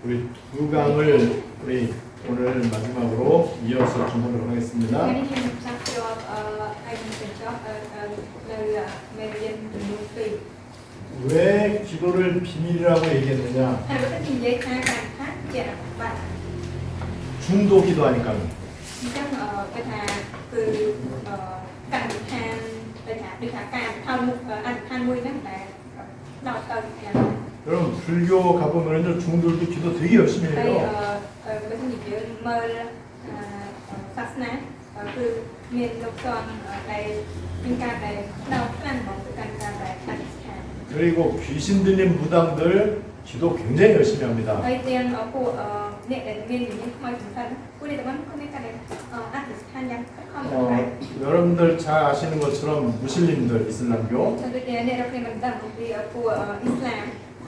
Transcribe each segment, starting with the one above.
우리 두 강을 우리 오늘 마지막으로 이어서 좀 하도록 하겠습니다. 왜 기도를 비밀이라고 얘기했느냐? 중도 기도하니까. 여러분 불교 가보면은 중도들도 기도 되게 열심히 해요. 그리고 귀신 들린 무당들 기도 굉장히 열심히 합니다. 여러분들 잘 아시는 것처럼 무슬림들, 이슬람교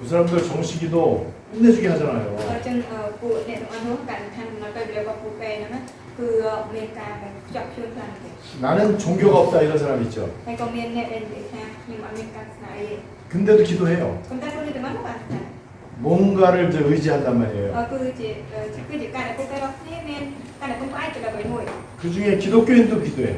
그 사람들 정식기도 끝내주게 하잖아요. 나는 종교가 없다 이런 사람 있죠. 근데도 기도해요. 뭔가를 이제 의지한단 말이에요. 그 중에 기독교인도 기도해.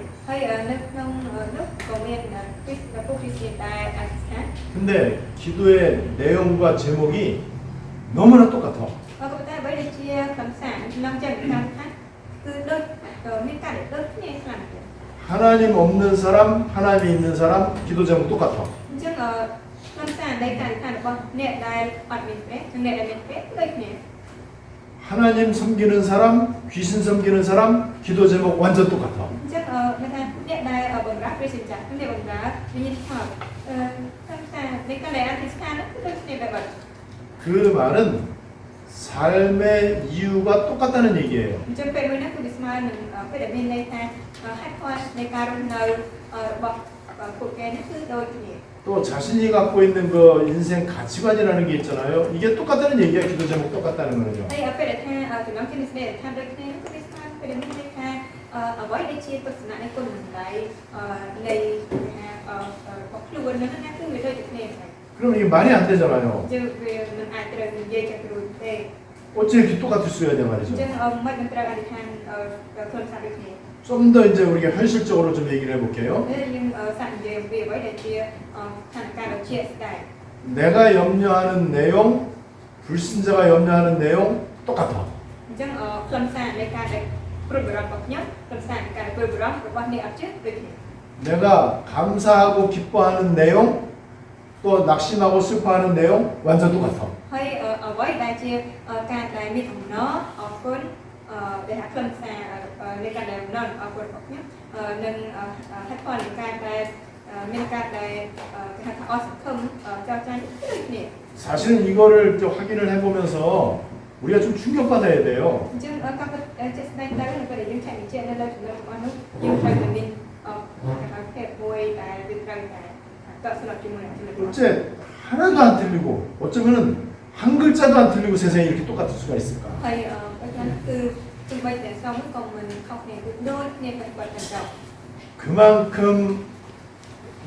근데 기도의 내용과 제목이 너무나 똑같아. 하나님 없는 사람, 하나님 있는 사람, 기도 제목 똑같아. 하나님 섬기는 사람, 귀신 섬기는 사람, 기도 제목 완전 똑같아. 그 말은 삶의 이유가 똑같다는 얘기예요. 또 자신이 갖고 있는 그 인생 가치관이라는 게 있잖아요. 이게 똑같다는 얘기야. 기도 제목 똑같다는 거는요. 그럼 이게 말이 안 되잖아요. 어째 이렇게 똑같을 수 있냐 말이죠. 좀 더 이제 우리가 현실적으로 좀 얘기를 해볼게요. 내가 염려하는 내용, 불신자가 염려하는 내용 똑같아. 내가 감사하고 기뻐하는 내용, 또 낙심하고 슬퍼하는 내용 완전 똑같아. 사실은 이거를 좀 확인을 해보면서 우리가 좀 충격받아야 돼요. 어째 하나도 안 틀리고 어쩌면은 한 글자도 안 틀리고 세상에 이렇게 똑같을 수가 있을까? 그만큼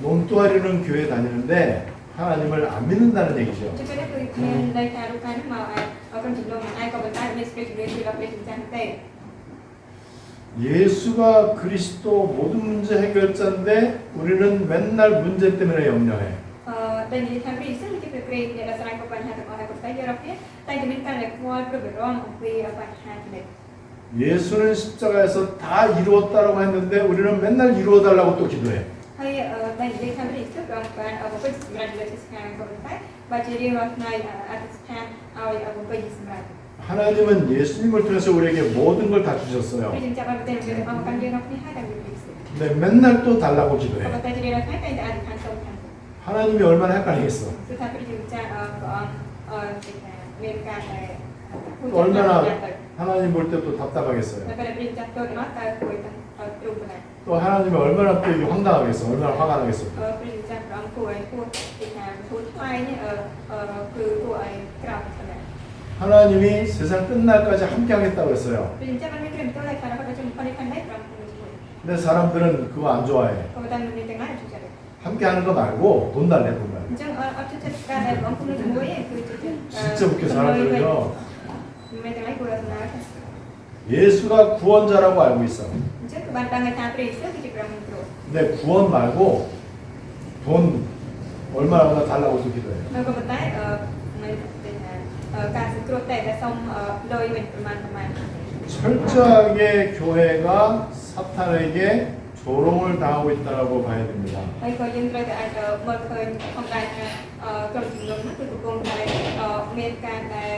몸뚱아리는 교회 다니는데 하나님을 안 믿는다는 얘기죠. 예수가 그리스도 모든 문제 해결자인데 우리는 맨날 문제 때문에 염려해. 예수는 십자가에서 다 이루었다라고 했는데 우리는 맨날 이루어달라고 또 기도해. 하나님은 예수님을 통해서 우리에게 모든 걸 다 주셨어요. 근데 맨날 또 달라고 기도해. 하나님이 얼마나 헷갈리겠어. 또 얼마나 하나님 볼 때 또 답답하겠어요. 또 하나님이 얼마나 또 이게 황당하겠어. 얼마나 화가 나겠어. 하나님이 세상 끝날까지 함께 하겠다고 했어요. 근데 사람들은 그거 안 좋아해. 함께 하는 거 말고 돈 달래, 돈 달래. 진짜 웃겨. 사람들은요. មានទាំងនេះគួរឲ្យសំដៅ 예수가 구원자라고 알고 있어. អញ្ចឹងគឺបានដឹងថាព្រះយេស៊ូវគឺជាព្រះគ្រូ 근데 구원 말고 돈 얼마나 달라고 또 기도해요. នៅក៏ប៉ុន្តែមិនទេថាការសង្គ្រោះតែសុំលុយវិញប្រមាណ 철저하게 교회가 사탄에게 조롱을 당하고 있다고 봐야 됩니다. ហើយក៏យើងត្រូវតែអាចមើលឃើញផងដែរថាក្រុមជំនុំនោះគឺកំពុងតែមានការដែល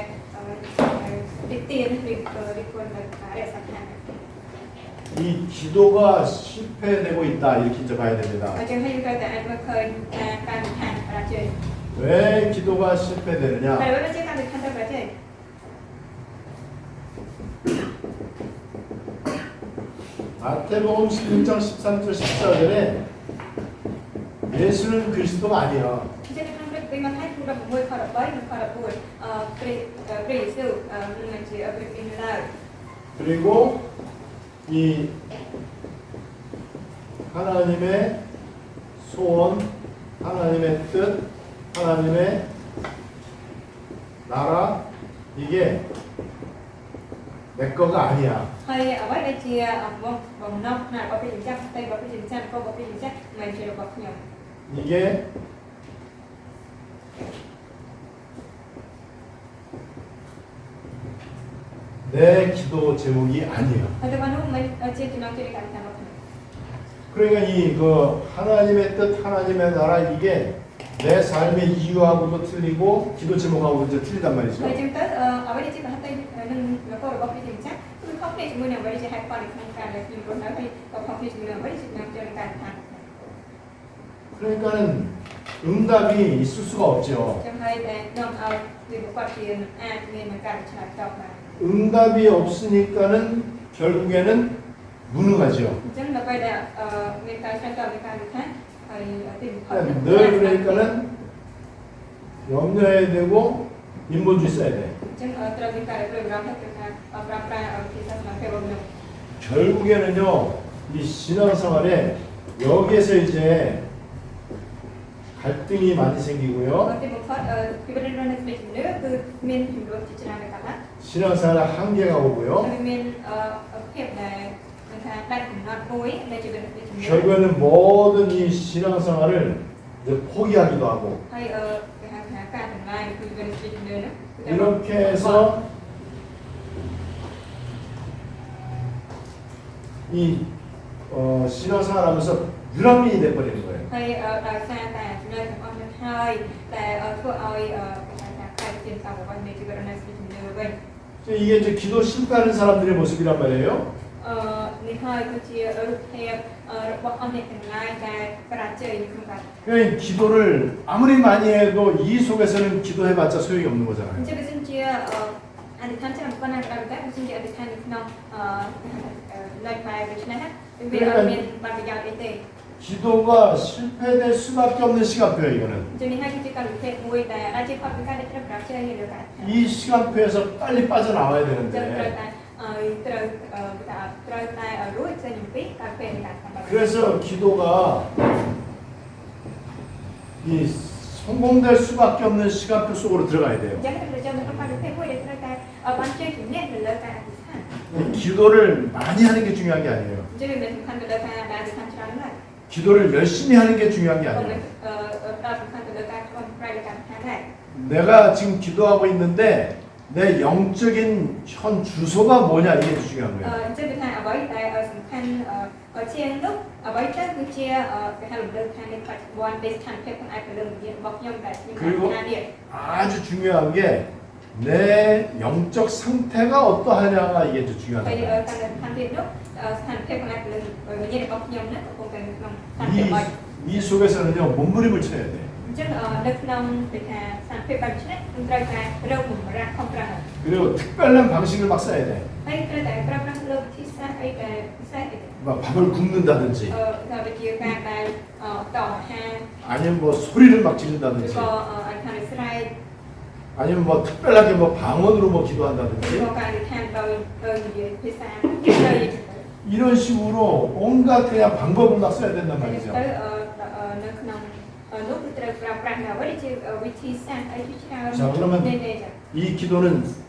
ទីទានឬរិះគន់ដល់ការរក្សាឋាន 이 기도가 실패되고 있다 이렇게 이제 봐야 됩니다. អញ្ចឹងហើយយើងត្រូវតែអាចមើលឃើញថាការឋានបរាជ័យ 왜 기도가 실패되느냐? តែបើជាការឋានទៅបរាជ័យ 마태복음 16장 13절 14절에 예수는 그리스도가 아니야. អញ្ចឹងក្នុងព្រះពីមកហើយគឺ16ខ13និងខ14ព្រះយេស៊ូវនឹងជាព្រះពីនៅឡើយ 그리고 이 하나님의 소원, 하나님의 뜻, 하나님의 나라 이게 내 거가 아니야. ហើយអ្វីដែលជាបំណងណារបស់ព្រះជាម្ចាស់តែរបស់ព្រះជាម្ចាស់ក៏របស់ព្រះជាម្ចាស់មិនជារបស់ខ្ញុំ 이게 내 기도 제목이 아니에요. ហើយតែនោះមិនជាចំណងជាការតាមរបស់ខ្ញុំ 그러니까 이 그 하나님의 뜻, 하나님의 나라 이게 내 삶의 이유하고도 틀리고 기도 제목하고도 이제 틀리단 ហើយ 말이죠. ចឹងទៅអ្វីដែលជាប្រហែលនឹងនគររបស់ព្រះជាម្ចាស់គឺខុសគ្នាជាមួយនឹងអ្វីដែលជាហេតុផលនៅក្នុងការដែលខ្ញុំរស់នៅហើយក៏ខុសគ្នាជាមួយនឹងអ្វីដែលជាចំណងជាការតាម 그러니까는 응답이 있을 수가 없죠. ចឹងហើយតែនាំឲ្យវាប្រកបជាអាចមានការឆ្លើយតបបាន 응답이 없으니까는 결국에는 무능하죠. អញ្ចឹងដល់ពេលដែលមានការឆ្លើយតបនៃការវិធានហើយទីបំផុត 늘 그러니까는 염려해야 되고 인본주의 써야 돼. អញ្ចឹងត្រូវមានការប្រៀបរាប់ទៅថាប្រើប្រាស់វិធីសាស្ត្រក្នុងពេលបំណង 결국에는요 이 신앙생활에 여기에서 이제 갈등이 많이 생기고요. ទីបំផុតពីប្រទេសនៅក្នុងជំនឿគឺមានជំនួបជាច្រើននៅកណ្ដាល 신앙생활에 한계가 오고요. ហើយមានភាពដែលមិនថាដាច់កំណត់មួយដែលជាវិធីជំនឿ 결국에는 모든 이 신앙생활을 이제 포기하기도 하고 ហើយគេហៅថាការចំណាយពីវិធីជំនឿនោះ 이렇게 해서 이 신앙생활하면서 유랑민이 돼버리는 거예요. ហើយដោយសារតែជំនឿទាំងអស់នោះហើយតែធ្វើឲ្យគេហៅថាការជាសង្កត់នៃជីវិតនៅក្នុងជំនឿវិញ 이게 이제 기도 실패하는 사람들의 모습이란 말이에요. នេះហើយគឺជារូបភាពរបស់អស់អ្នកទាំងឡាយដែលបរាជ័យក្នុងការ 그러니까 기도를 아무리 많이 해도 이 속에서는 기도해봤자 소용이 없는 អ 거잖아요. ញ្ចឹងបើសិនជាអធិដ្ឋានច្រើនប៉ុណ្ណាក៏ដោយតែបើសិនជាអធិដ្ឋាននៅក្នុងនៅបែបដូច្នេះវាអត់មានបានប្រយោជន៍អីទេ 기도가 실패될 수밖에 없는 시간표예요, 이거는. អញ្ចឹងនេះហើយគឺជាកាលវិភាគមួយដែលអាចជាផុតពីការដែលត្រូវបរាជ័យនៅលើការ 이 시간표에서 빨리 빠져나와야 អញ្ចឹងត្រូវ 되는데 តែត្រូវតែរួចចេញពីការពេលនៃការសម្ដែង 그래서 기도가 이 성공될 수밖에 없는 시간표 속으로 들어가야 អ 돼요. ញ្ចឹងត្រូវចូលនៅក្នុងកាលវិភាគមួយដែលត្រូវតែបានជ័យជំនះនៅលើការអធិដ្ឋាន 기도를 많이 하는 게 중요한 게 아니에요. អញ្ចឹងវាមិនសំខាន់ទៅលើការដែលអធិដ្ឋានច្រើនណាស់ 기도를 열심히 하는 게 중요한 게 ក៏មិន 아니에요. ដល់សំខាន់ទៅលើការធ្វើប្រតិកម្មអធិដ្ឋានដែរ 내가 지금 기도하고 있는데 내 영적인 현 주소가 뭐냐 이게 더 중요한 거예요. អញ្ចឹងគឺថាអ្វីដែលសំខាន់ជាងនោះអ្វីទៅគឺជាគេហៅរំលឹកថានៃបច្ចុប្បន្ននៃស្ថានភាពក្នុងឯកលឹងវិញ្ញាណរបស់ខ្ញុំដែលខ្ញុំបាននេះ 아주 중요한 게 내 영적 상태가 어떠하냐가 이게 더 ហើយ 중요하다. តាមស្ថានភាពនោះស្ថានភាពក្នុងឯកលឹងវិញ្ញាណរបស់ខ្ញុំនោះកំពុងតែនៅក្នុងស្ថានភាពមួយ 이 속에서는요 몸부림을 쳐야 돼. អញ្ចឹងនៅក្នុងគេថាស្ថានភាពបែបនេះគឺត្រូវតែរកបំរាស់ខំប្រឹង 그리고 특별한 방식을 막 써야 돼. ហើយត្រូវតែប្រើប្រាស់លើវិធីសាស្ត្រអីដែលពិសេសអី 막 밥을 굽는다든지 ថាវិជាការដែលតអាហារ 아니면 뭐 소리를 막 ឬ 지른다든지 ក៏អាចថាស្រែក 아니면 뭐 특별하게 뭐 방언으로 뭐 기도한다든지 ឬក៏ការអធិដ្ឋានដោយនិយាយភាសាទៅ 이런 식으로 온갖 그냥 방법을 막 써야 된단 ទៅ 말이죠. នៅក្នុង នោះគឺត្រូវប្រើប្រាស់នៅវិធីវិធីសាស្ត្រអីជាច្រើន 자, 그러면 នេះ 이 기도는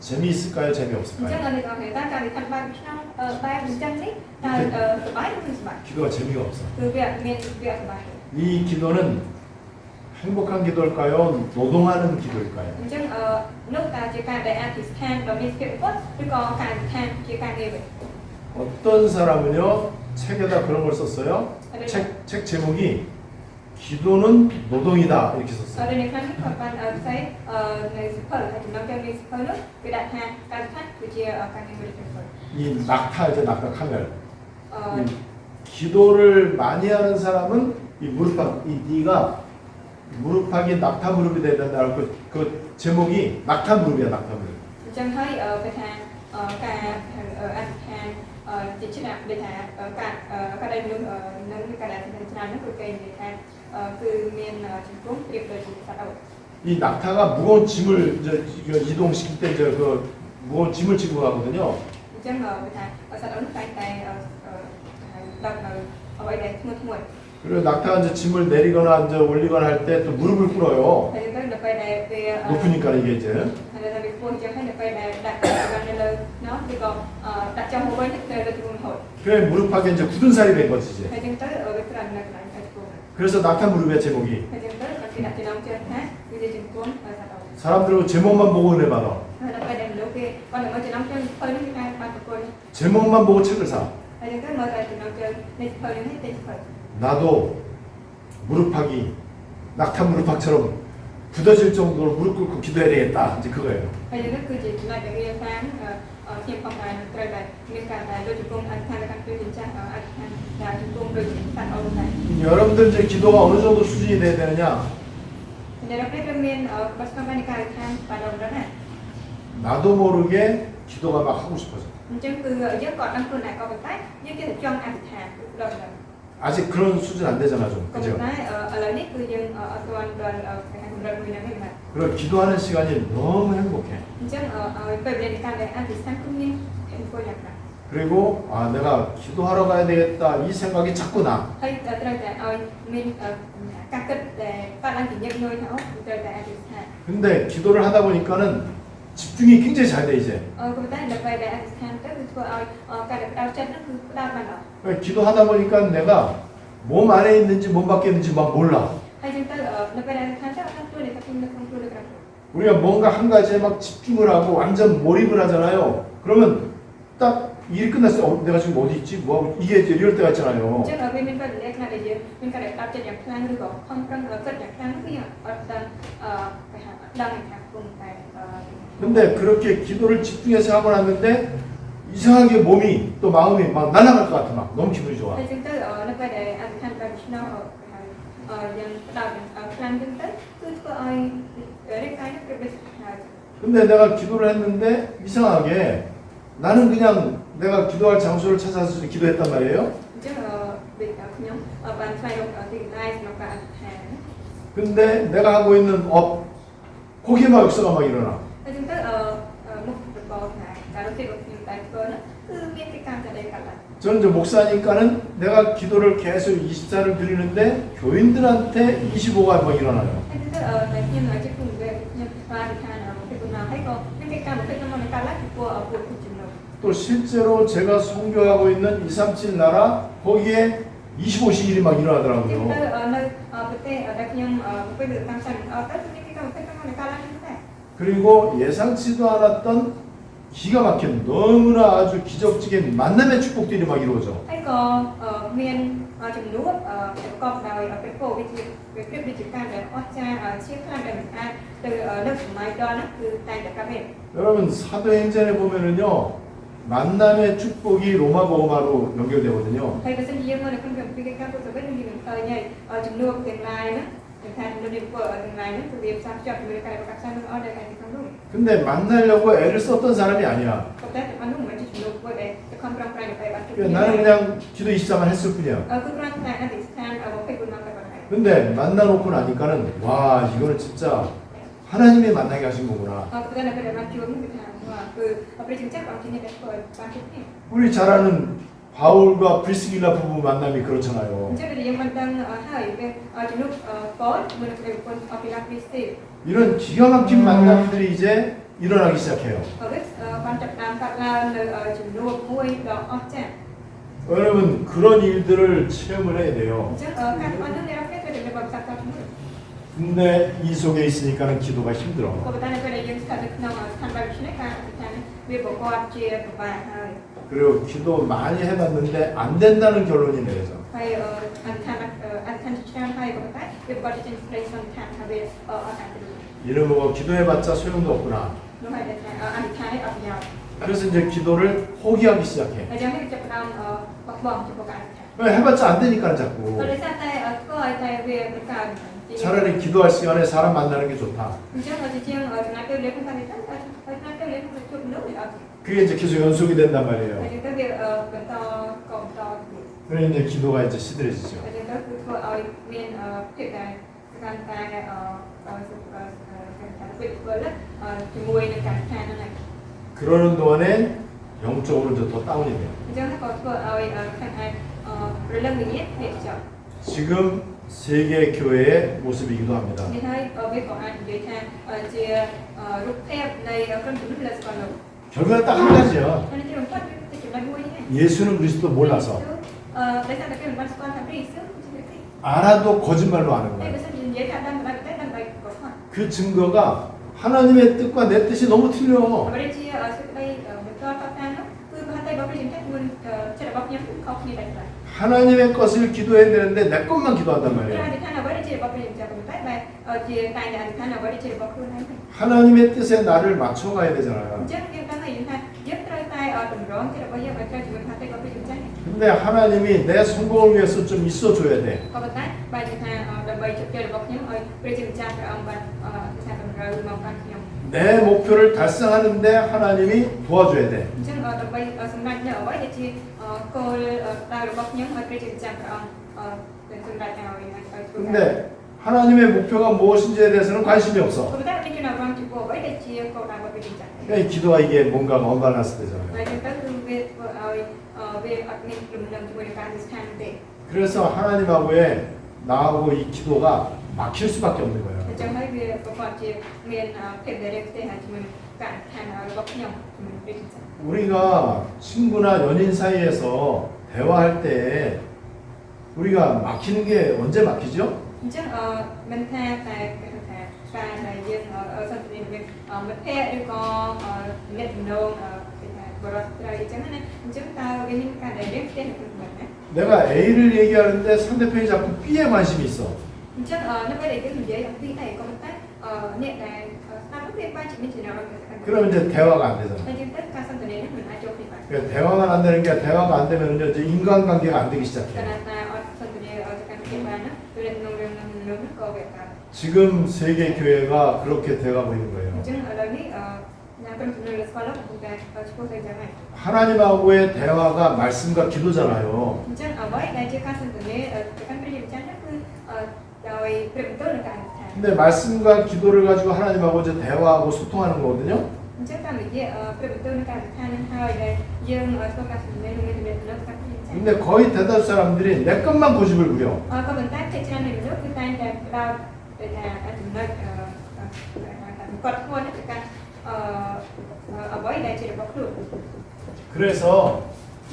재미있을까요? អញ្ចឹង 재미없을까요? អ្នកនរគ្នាតើការវិធានបែបឆ្នាំបែបអញ្ចឹងនេះតើសប្បាយឬមិនសប្បាយ 기도가 재미가 없어. គឺវាមានវាសប្បាយ 이 기도는 행복한 기도일까요? 노동하는 기도일까요? អញ្ចឹងនោះតើជាការដែលអធិស្ឋានដ៏មានភាពពុតឬក៏ការអធិស្ឋានជាការងារវិញ 어떤 사람은요 책에다 그런 걸 썼어요. 책 제목이 기도는 노동이다 이렇게 អ 썼어요. រនេះខ្លះនេះគាត់បានផ្សាយនៅសិភៅហើយចំណុចទាំងនេះសិភៅនោះគឺដាក់ថាការថាគឺជាការងារមួយទាំង 이 낙타 이제 낙타 카멜. អឺ 이 기도를 많이 하는 사람은 이 무릎팍 이 네가 무릎팍이 낙타 무릎이 돼야 된다. 그 제목이 낙타 무릎이야 낙타 무릎. អញ្ចឹងហើយគេថាការអធិស្ឋានជាឆ្នាំដូចថាការដែលមនុស្សនឹងការដែលឆ្នាំនោះគឺគេនិយាយថាគឺមានជំគុំប្រៀបដូចជាសត្វអុត 이 낙타가 무거운 짐을 이제 이동시킬 때 이제 그 무거운 짐을 지고 가거든요. អញ្ចឹងគេថាសត្វអុតនោះតែងតែដឹកនៅអ្វីដែលធ្ងន់ធ្ងរ 그리고 낙타가 이제 짐을 내리거나 이제 올리거나 할 때 또 무릎을 꿇어요. ហើយទៅដល់ពេលដែលវា 높으니까 이게 이제. ហើយដល់វាពោះអញ្ចឹងហើយដល់ពេលដែលដាក់បាននៅលើនោះគឺក៏ដាក់ចុះមកវិញទៅទៅធ្ងន់រហូត 그래 무릎팍에 이제 굳은 살이 된 거지 이제. ហើយអញ្ចឹងទៅវាត្រូវនៅកន្លែងតែធ្ងន់ 그래서 낙타 무릎의 제목이 ហើយអញ្ចឹងទៅគាត់គេដាក់ចំណងជើងថាវាជាជំគុំសត្វអុត 사람들은 제목만 보고 은혜 받아. ហើយដល់ពេលដែលមនុស្សគេគាត់នឹងមើលចំណងជើងសិភៅនេះគេបានប្រគល់ 제목만 보고 책을 사. ហើយអញ្ចឹងទៅមើលតែចំណងជើងនៃសិភៅនេះទៅសិភៅ 나도 무릎팍이 낙타 무릎팍처럼 굳어질 정도로 무릎 꿇고 기도해야 되겠다. 이제 그거예요. ហើយអញ្ចឹងគឺជាចំណុចដែលវាខាងខ្ញុំផងដែរត្រូវតែមានការដែលដូចជំគុំអធិដ្ឋានកាន់ពេលចាស់អធិដ្ឋានដែលជំគុំដូចសត្វអុតដែរ 여러분들 이제 기도가 어느 정도 수준이 돼야 되느냐? តែដល់ពេលវាមានបស្កម្មនៃការអធិដ្ឋានបានដល់ណា 나도 모르게 기도가 막 하고 싶어져. អញ្ចឹងគឺយើងក៏ដឹងខ្លួនដែរក៏ប៉ុន្តែយើងគេចង់អធិដ្ឋានគឺដល់ដល់ 아직 그런 수준 안 되잖아 좀. ក៏ប៉ុ 그죠? ន្តែឥឡូវនេះគឺយើងអត់ទាន់ដល់កម្រិតមួយហ្នឹងទេបាទ 그리고 기도하는 시간이 너무 행복해. អញ្ចឹងឲ្យពេលវេលានៃការដែលអធិដ្ឋានគឺមានភាពគួរយ៉ាងណាស់ 그리고 아 내가 기도하러 가야 되겠다 이 생각이 자꾸 나. ហើយត្រូវតែឲ្យមានការគិតដែលកើតឡើងជាញឹកញយថាអូត្រូវតែអធិដ្ឋាន 근데 기도를 하다 보니까는 집중이 굉장히 잘 돼 이제. ក៏ប៉ុន្តែដល់ពេលដែលអធិដ្ឋានទៅគឺធ្វើឲ្យការដែលផ្ដោតចិត្តហ្នឹងគឺផ្ដោតបានដល់ 기도하다 보니까 내가 몸 안에 있는지 몸 밖에 있는지 막 몰라. ហើយចឹងទៅដល់ពេលដែលអធិដ្ឋានទៅអត់ខ្លួននេះក៏ខ្លួនក្នុងខ្លួននេះក៏ 우리가 뭔가 한 가지에 막 집중을 하고 완전 몰입을 하잖아요. 그러면 딱 일 끝났을 때 내가 지금 어디 있지? 뭐하고 이게 이제 이럴 때가 អ 있잖아요. ញ្ចឹងវាមានពេលវេលាខ្លះដែលយើងមានការដែលផ្ដោតចិត្តយ៉ាងខ្លាំងឬក៏ខំប្រឹងគិតយ៉ាងខ្លាំងគឺយើងអត់ដឹងគេហៅអត់ដឹងថាគុំតែ 근데 그렇게 기도를 집중해서 하고 났는데 이상하게 몸이 또 마음이 막 날아갈 것 같아 막 너무 기분이 좋아. ហើយចឹងទៅនៅពេលដែលអធិដ្ឋានបែបនេះយើងផ្ដោតខ្លាំងចឹងទៅគឺធ្វើឲ្យរាងកាយនេះវាដូចហើយ 근데 내가 기도를 했는데 이상하게 나는 그냥 내가 기도할 장소를 찾아서 기도했단 말이에요. អញ្ចឹងដូចខ្ញុំបានឆ្លៃរកទីកន្លែងសម្រាប់ការអធិដ្ឋាន 근데 내가 하고 있는 업 거기에 막 역사가 막 일어나. ហើយចឹងទៅមុខរបរថាការរកទីរបស់ខ្ញុំតែធ្វើនោះគឺមានកិច្ចការដែលកើតឡើង 저는 이제 목사니까는 내가 기도를 계속 24를 드리는데 교인들한테 25가 막 일어나요. ហើយចឹងទៅតែខ្ញុំអាចជិះខ្លួនវាខ្ញុំបានអធិដ្ឋានពីគុណហើយក៏មានកិច្ចការមួយក្នុងនោះកើតឡើងពីពួកពួកចំណុច 또 실제로 제가 선교하고 있는 237 나라 거기에 25시일이 막 ចឹងទៅ 일어나더라고요. នៅប្រទេសដែលខ្ញុំពេលទៅតាមសាច់ទៅមានកិច្ចការមួយក្នុងនោះកើតឡើងហ្នឹងដែរ 그리고 예상치도 않았던 기가 막힌 너무나 아주 기적적인 만남의 축복들이 막 이루어져. ហើយក៏មានចំនួនប្រកបដោយព្រះគោវិជាវាប្រៀបដូចជាការដែលអស្ចារ្យជាខ្លាំងដែលមិនអាចទៅលើកសម័យដល់នោះគឺតែតែកើតមាន 여러분 사도행전에 보면은요 만남의 축복이 로마복음화로 연결되거든요. ហើយបើសិនជាយើងមកនៅក្នុងគម្ពីរកិច្ចការពុទ្ធវិទ្យាយើងនឹងឃើញហើយចំនួនទាំងឡាយហ្នឹងគឺថាចំនួននេះពួកទាំងឡាយហ្នឹងគឺវាផ្សារភ្ជាប់ជាមួយការប្រកាសផ្សាយនឹងអស់ដែលឯក្នុងនោះ 근데 만나려고 애를 썼던 사람이 아니야. ប៉ុន្តែតែនោះមិនមែនជាចំនួនពួកដែលខំប្រឹងប្រែងដើម្បីបានជួប 나는 그냥 기도 24만 했을 뿐이야. គឺគ្រាន់តែអធិស្ឋាន24ម៉ោងតែប៉ុណ្ណេះ 근데 만나놓고 나니까는 와 이거는 진짜 하나님이 만나게 하신 거구나. ក៏តែនៅពេលដែលបានជួបនោះគឺថាគឺព្រះជាម្ចាស់បានជាអ្នកដែលធ្វើឲ្យបានជួបគ្នា 우리 잘 아는 바울과 브리스길라 부부 만남이 그렇잖아요. អញ្ចឹងដូចយើងបានដឹងហើយវាជំនួបប៉ូលមួយនឹងប្រពន្ធអពីឡាគ្រីស្ទី 이런 기가 막힌 만남들이 이제 일어나기 시작해요. ក៏វាបានចាប់ផ្ដើមកាត់ឡើងនៅជំនួបមួយដ៏អស្ចារ្យ 여러분 그런 일들을 체험을 해야 អ 돼요. ញ្ចឹងការអត់នឹងអ្នករកគេត្រូវតែបានសាកតជាមួយ 근데 이 속에 있으니까는 기도가 힘들어. ក៏ប៉ុន្តែនៅពេលដែលយើងស្ថិតនៅក្នុងស្ថានភាពនេះការអធិដ្ឋាននេះវាប្រកបជាពិបាកហើយ 그리고 기도 많이 해봤는데 안 된다는 결론이 내려져. ហើយអធិដ្ឋានច្រើនហើយក៏ប៉ុន្តែវាប្រកបជាសេចក្តីសន្និដ្ឋានថាវាអត់អាចទៅ 이런 거 기도해봤자 소용도 없구나. នោះហើយដែលថាអធិដ្ឋាននេះអត់ប្រយោជន៍ 그래서 이제 기도를 포기하기 시작해. ហើយយ៉ាងនេះចាប់ផ្ដើមបោះបង់ចំពោះការអធិដ្ឋាន 왜 해봤자 안 되니까 ក៏ 자꾸. ដោយសារតែធ្វើឲ្យតែវាមិនកើត 차라리 기도할 시간에 사람 만나는 게 좋다. អញ្ចឹងជាជាងចំណាយពេលលេងក្នុងការនេះទៅចំណាយពេលលេងក្នុងជួបមនុស្សវាអត់ 그게 이제 계속 연속이 된단 ហើយ 말이에요. យើងទៅវាបន្តកុំត 그래 이제 기도가 이제 시들해지죠. ហើយយើងទៅគឺធ្វើឲ្យមានភាពដែលកាន់តែវិទ្យាជាមួយនឹងការខានហ្នឹង 그러는 동안에 영적으로 이제 더 다운이 돼요. អញ្ចឹងក៏ធ្វើឲ្យខាងអាចរលឹងវិញ្ញាណហេតុចប់ 지금 세계 교회의 모습이기도 합니다. នេះហើយវាក៏អាចនិយាយថាជារូបភាពនៃក្រុមជំនុំលើសកលលោក 결과는 딱 한 가지요. ហើយទីបំផុតវាចំណុចមួយនេះ 예수는 그리스도 몰라서 ដោយសារតែគេមិនបានស្គាល់ថាព្រះយេស៊ូវគឺជាព្រះ 알아도 거짓말로 하는 ហើយ 거예요. បើសិនជានិយាយថាដឹងតែដឹងតែកុសខុស 그 증거가 하나님의 뜻과 내 뜻이 너무 틀려. អ្វីជាសេចក្តីបន្តតតាមនោះគឺប្រហែលតែរបស់ព្រះយេស៊ូវមួយចិត្តរបស់ខ្ញុំខុសគ្នាតែខ្លះ 하나님의 것을 기도해야 되는데 내 것만 기도한단 ព្រះ 말이에요. អធិដ្ឋានអ្វីជារបស់ព្រះយេស៊ូវប៉ុន្តែបែរជាតែអធិដ្ឋានអ្វីជារបស់ខ្លួនឯង 하나님의 뜻에 나를 맞춰가야 អ 되잖아요. ញ្ចឹងយើងដឹងហើយយើងថាយើងត្រូវតែតម្រង់ចិត្តរបស់យើងឲ្យត្រូវជាមួយថាទេរបស់ព្រះយេស៊ូវ 근데 하나님이 내 성공을 위해서 좀 있어줘야 돼. ក៏ប៉ុន្តែបែរជាថាដើម្បីជោគជ័យរបស់ខ្ញុំឲ្យព្រះជាម្ចាស់ព្រះអង្គបានថាតម្រូវមកកាន់ខ្ញុំ 내 목표를 달성하는데 하나님이 도와줘야 돼. អញ្ចឹងដើម្បីសម្រេចនៅអ្វីដែលជាគោលដៅរបស់ខ្ញុំឲ្យព្រះជាម្ចាស់ព្រះអង្គសម្រេចឲ្យធ្វើ 근데 하나님의 목표가 무엇인지에 대해서는 관심이 없어. ក៏ប៉ុន្តែខ្ញុំនៅរងចំពោះអ្វីដែលជាគោលដៅរបស់ព្រះជាម្ចាស់ 그러니까 이 기도가 이게 뭔가가 언밸런스 ហើយ 되잖아요. អញ្ចឹងទៅគឺវាធ្វើឲ្យវាអត់មានលំនឹងជាមួយនឹងការអធិដ្ឋានទេ 그래서 하나님하고의 나하고 이 기도가 막힐 수밖에 없는 អ 거예요. ញ្ចឹងហើយវាប្រកបជាមានភាពដែលរៀបទេហើយជាមួយនឹងការអធិដ្ឋានរបស់ខ្ញុំជាមួយព្រះជាម្ចាស់ 우리가 친구나 연인 사이에서 대화할 때 우리가 막히는 게 언제 막히죠? អញ្ចឹងមិនថាតែគេថាការដែលយើងសន្តិនិកមិត្តភ័ក្តិឬក៏អ្នកដំណងគេថាបរិបទត្រូវអញ្ចឹងណាអញ្ចឹងតើវាមានការដែលរៀបទេនៅក្នុងហ្នឹងណា 내가 A를 얘기하는데 상대편이 자꾸 B에 관심이 있어. អញ្ចឹងនៅពេលដែលយើងនិយាយអំពីតែក៏ប៉ុន្តែអ្នកដែលស្ដាប់នោះវាបានជាមានចំណុចរបស់គេ 그럼 이제 대화가 안 되잖아. តែយើងទៅការសន្តិនិកនេះមិនអាចចូលគ្នាបាន 그러니까 대화가 안 되는 게 대화가 안 되면 이제 인간관계가 안 되기 តែ 시작해. តែអត់សន្តិនិកទៅកាន់គ្នាបានណាវាក្នុងរឿងនោះក៏វាកើត 지금 세계 교회가 그렇게 돼가고 있는 អ 거예요. ញ្ចឹងឥឡូវនេះអ្នកក្រុមជំនុំលើសកលលោកកំពុងតែឆ្ពោះទៅយ៉ាងម៉េច 하나님하고의 대화가 말씀과 기도잖아요. អញ្ចឹងអ្វីដែលជាការសន្ទនាទៅកាន់ព្រះជាម្ចាស់នោះគឺដោយព្រះបន្ទូលនៃការអធិដ្ឋាន 근데 말씀과 기도를 가지고 하나님하고 이제 대화하고 소통하는 거거든요. អញ្ចឹងតាមរយៈព្រះបន្ទូលនៃការអធិដ្ឋាននឹងហើយដែលយើងធ្វើការសន្ទនានឹងមានទំនាក់ទំនងកាន់ព្រះជាម្ចាស់ 근데 거의 대다수 사람들이 내 것만 고집을 부려. ក៏ប៉ុន្តែភាគច្រើននៃមនុស្សគឺតែងតែផ្ដោតទៅថាចំណុចគាត់ធ្ងន់ទៅកាន់អ្វីដែលជារបស់ខ្លួន 그래서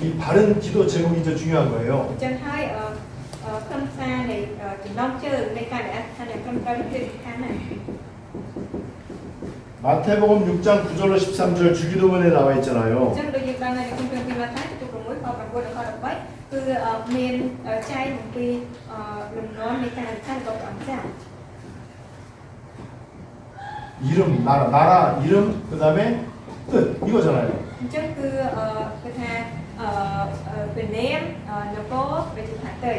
이 바른 기도 제목이 이제 중요한 거예요. អញ្ចឹងហើយខ្លឹមសារនៃចំណងជើងនៃការអធិដ្ឋានដែលត្រឹមត្រូវគឺសំខាន់ណាស់ 마태복음 6장 9절로 13절 주기도문에 나와 អញ្ 있잖아요. ចឹងដូចយើងដឹងហើយក្នុងព្រះគម្ពីរម៉ាថាយទី6ខ9ដល់ខ13គឺមានចែកអំពីលំនាំនៃការអធិដ្ឋានរបស់ព្រះអង្គចាស់ 이름, 나라, 이름, 그 다음에 뜻 이거잖아요. អញ្ចឹងគឺគេថាព្រះនាមនគរព្រះជាថាទៅ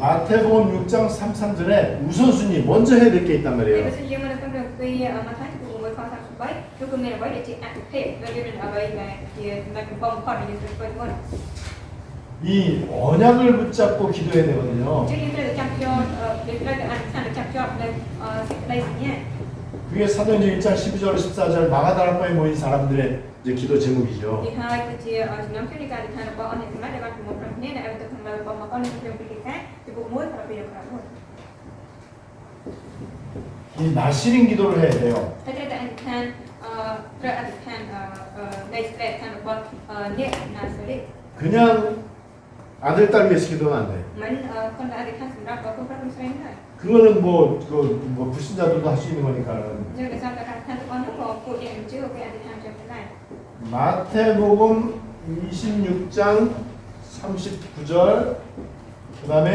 마태복음 6장 33절에 우선순위 먼저 해야 될 게 있단 ហើយ 말이에요. បើសិនយើងមកនៅក្នុងព្រះគម្ពីរម៉ាថាយទី6ខ33គឺគឺមានអ្វីដែលជាអតិភិបហើយមានអ្វីដែលជាចំណុចកំពុងផុតដែលយើងត្រូវធ្វើមុន 이 언약을 붙잡고 기도해야 되거든요. អញ្ចឹងយើងត្រូវតែចាប់យកយើងត្រូវតែអធិដ្ឋានចាប់យកនៅសេចក្តីសញ្ញា 그 그게 사도행전 1장 12절 14절 마가다락방에 모인 사람들의 이제 기도 제목이죠. ទីហើយគឺជាចំណងជើងនៃការអធិដ្ឋានរបស់អស់អ្នកទាំងឡាយដែលបានប្រមូលផ្តុំគ្នានៅទៅខាងលើរបស់មកនៅក្នុងពីកិច្ចការទីពុក1ដល់ពីក្រោយ1 이 나시린 기도를 해야 돼요. ហើយត្រូវតែអធិដ្ឋានត្រូវអធិដ្ឋាននៃសេចក្តីអធិដ្ឋានរបស់អ្នកណាសេរី 그냥 아들 딸 위해서 기도는 안 돼. មិនគាត់តែអធិដ្ឋានសម្រាប់បងប្អូនប្រុសស្រីហ្នឹង 그거는 뭐 불신자들도 할 수 있는 거니까는. យើងដែលសំខាន់ថាទាំងអស់នោះក៏ពួកយើងជឿគេអធិដ្ឋានចូលដែរ 마태복음 26장 39절 그다음에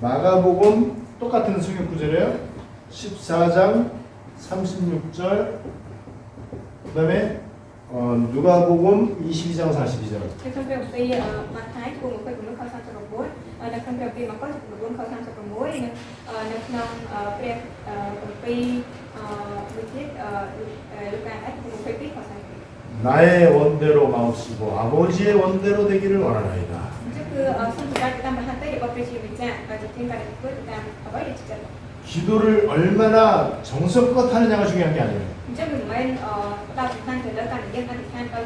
마가복음 똑같은 성경 구절이에요. 14장 36절 그다음에 누가복음 22장 42절. នៅក្នុងព្រះគម្ពីរម៉ាថាយជំពូក29ខ39នៅក្នុងព្រះគម្ពីរម៉ាកុសជំពូក9ខ36នៅក្នុងព្រះគម្ពីរមួយទៀតលូកាអេជំពូក22ខ42 나의 원대로 마옵시고 아버지의 원대로 되기를 원하나이다. អញ្ចឹងគឺសូមសម្រាប់តាមមហាតីរបស់ព្រះជាម្ចាស់ជាទីការធ្វើតាមអ្វីដែលចិត្ត 기도를 얼마나 정성껏 하느냐가 중요한 게 아니에요. អញ្ចឹងមិនមែនផ្ដោតសំខាន់ទៅលើការនិយាយអធិដ្ឋានដោយ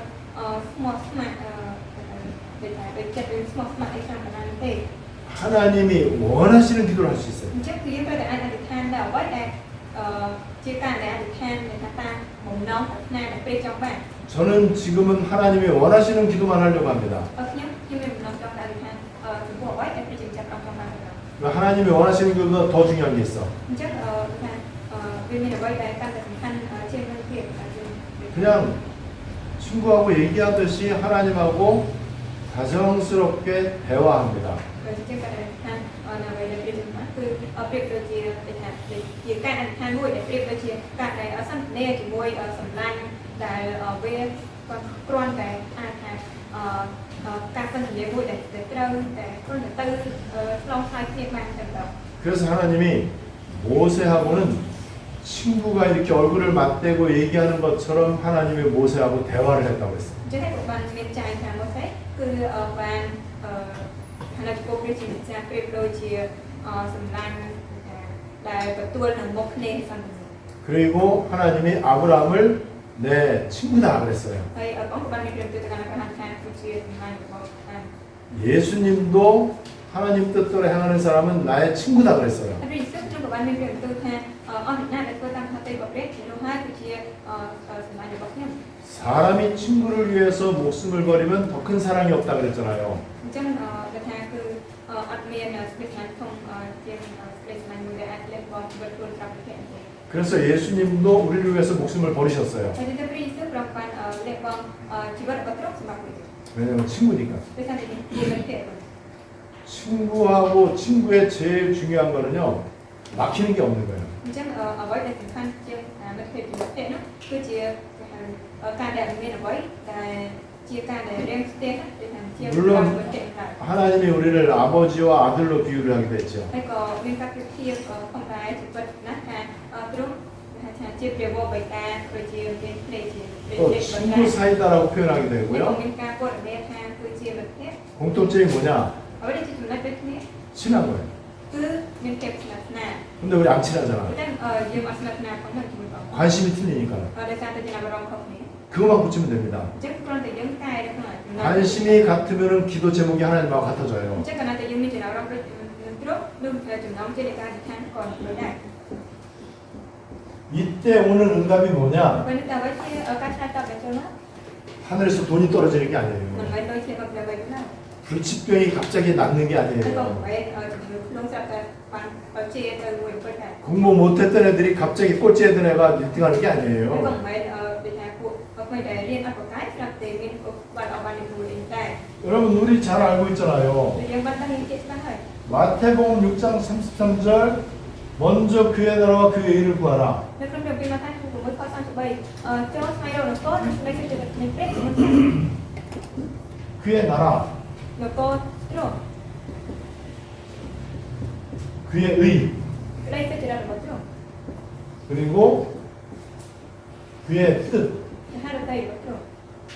ស្មោះស្ម័គ្រដែលថាពេលចិត្តយើងស្មោះស្ម័គ្រអីខាងណាទេ 하나님이 원하시는 기도를 할 수 있어요. អញ្ចឹងគឺយើងត្រូវតែអាចអធិដ្ឋានដល់អ្វីដែលជាការដែលអធិដ្ឋានដែលថាតាមបំណងប្រាថ្នាដែលព្រះចង់បាន 저는 지금은 하나님이 원하시는 기도만 하려고 합니다. ខ្ញុំមានបំណងចង់អធិដ្ឋានចំពោះអ្វីដែលព្រះជាម្ចាស់ចង់បាន 하나님이 원하시는 기도보다 더 중요한 게 있어. អញ្ចឹងថាវាមានអ្វីដែលកាន់តែសំខាន់ជាងនឹងទៀត 그냥 친구하고 얘기하듯이 하나님하고 다정스럽게 대화합니다. អញ្ចឹងក៏ដែលថានៅអ្វីដែលព្រះជាម្ចាស់គឺប្រៀបដូចជាថាជាការអធិដ្ឋានមួយដែលប្រៀបដូចជាការដែលសន្ទនាជាមួយសម្លាញ់ដែលវាគ្រាន់តែថាការសន្ទនាមួយដែលត្រូវតែគ្រាន់តែទៅឆ្លងឆ្លើយគ្នាបានតែទៅ 그래서 하나님이 모세하고는 친구가 이렇게 얼굴을 맞대고 얘기하는 것처럼 하나님이 모세하고 대화를 했다고 했어요. អញ្ចឹងក៏បានមានចែងថាមកទេគឺបានថានៅចំពោះព្រះជាម្ចាស់ប្រៀបដូចជាសម្លាញ់ដែលទទួលនៅមុខគ្នាសន្ទនា 그리고 하나님이 아브라함을 내 친구다 그랬어요. ហើយអង្គក៏បានមានព្រះទូតទៅកាន់អាហារគឺជាសម្លាញ់របស់អាន 예수님도 하나님 뜻대로 행하는 사람은 나의 친구다 그랬어요. ហើយព្រះយេស៊ូវក៏បានមានព្រះទូតថាអស់អ្នកណាដែលធ្វើតាមហត្ថលេខរបស់ព្រះនោះហើយគឺជាសម្លាញ់របស់ខ្ញុំ 사람이 친구를 위해서 목숨을 버리면 더 큰 사랑이 없다 그랬잖아요. អញ្ចឹងគេថាគឺអត់មានស្ពេចណាធំជាងស្ពេចណាមួយដែលអាចលេបរបស់ជីវិតខ្លួនរបស់ព្រះអង្គ 그래서 예수님도 우리를 위해서 목숨을 버리셨어요. ហើយទៅព្រះយេស៊ូវប្រកបានលេបរបស់ជីវិតរបស់ទ្រព្យសម្រាប់ព្រះ 왜냐면 친구니까. ដោយសារតែជាមិត្តភក្តិ 친구하고 친구의 제일 중요한 거는요. 막히는 게 없는 거예요. អញ្ចឹងអ្វីដែលសំខាន់ជាងមិត្តភក្តិជីវិតភក្តិនោះគឺជាការដែលមានអ្វីដែលជាការដែលរៀងស្ទះទៅតាមជាមិត្តភក្តិ 하나님이 우리를 아버지와 아들로 비유를 하기도 했죠. ហើយក៏មានការប្រៀបធៀបផងដែរជីវិតណាថាទ្រង់ថាជាព្រះវរបិតាដូចជាមានភ្នែកជាព្រះ 또 ចេត 친구 사이다라고 표현하기도 ហើយក៏ 되고요. មានការពោលរំលែកថាគឺជាមិត្តភក្តិ 공통점이 뭐냐? អ្វីដែលជាចំណុចដូចគ្នា 친한 거예요. គឺមានភាពស្និទ្ធស្នាល 근데 우리 안 친하잖아. តែយើងអត់ស្និទ្ធស្នាលផងជាមួយបង 관심이 틀리니까. ដោយសារតែចំណាប់អារម្មណ៍ខុសគ្នា 그것만 고치면 됩니다. អញ្ចឹងគ្រាន់តែយើងកែទៅក្នុងចំណុច 관심이 같으면 기도 제목이 하나님하고 អ 같아져요. ញ្ចឹងកាលណាតែយើងមានចំណាប់អារម្មណ៍ដូចទ្រង់ដូចចំណងជានៃការអធិដ្ឋានក៏ដូចដែរ 이때 오는 응답이 뭐냐? ពេលនេះតើអ្វីជាការឆ្លើយតបដែលចូលមក 하늘에서 돈이 떨어지는 게 មិន 아니에요. មែនដូចជារបស់ព្រះវិញណា 불치병이 갑자기 낫는 게 ហើយក៏ 아니에요. មិនមែនជំងឺក្នុងស្រាប់តែបានជាទៅមួយពិតដែរ 공부 못했던 애들이 갑자기 꼴찌 애들 애가 1등하는 게 ហើយក៏ 아니에요. មិនមែនដូចថាពួកអ្វីដែលរៀនអត់ប្រកែកស្រាប់តែមានបានអត់បាននិយាយតែ 여러분 우리 잘 알고 있잖아요. យើងបានដឹងជាច្បាស់ហើយ 마태복음 6장 33절 먼저 그의 나라와 그의 의를 구하라. នៅក្នុងព្រះគម្ពីរម៉ាថាយជំពូក1ខ33ចូលស្វែងរកនគរនិងស្វែងរកជីវិតនៃព្រះ 그의 나라, នគរទ្រង់ 그의 의, ក្តីសុចរិតរបស់ទ្រង់ 그리고 그의 뜻, មហារតីរបស់ទ្រង់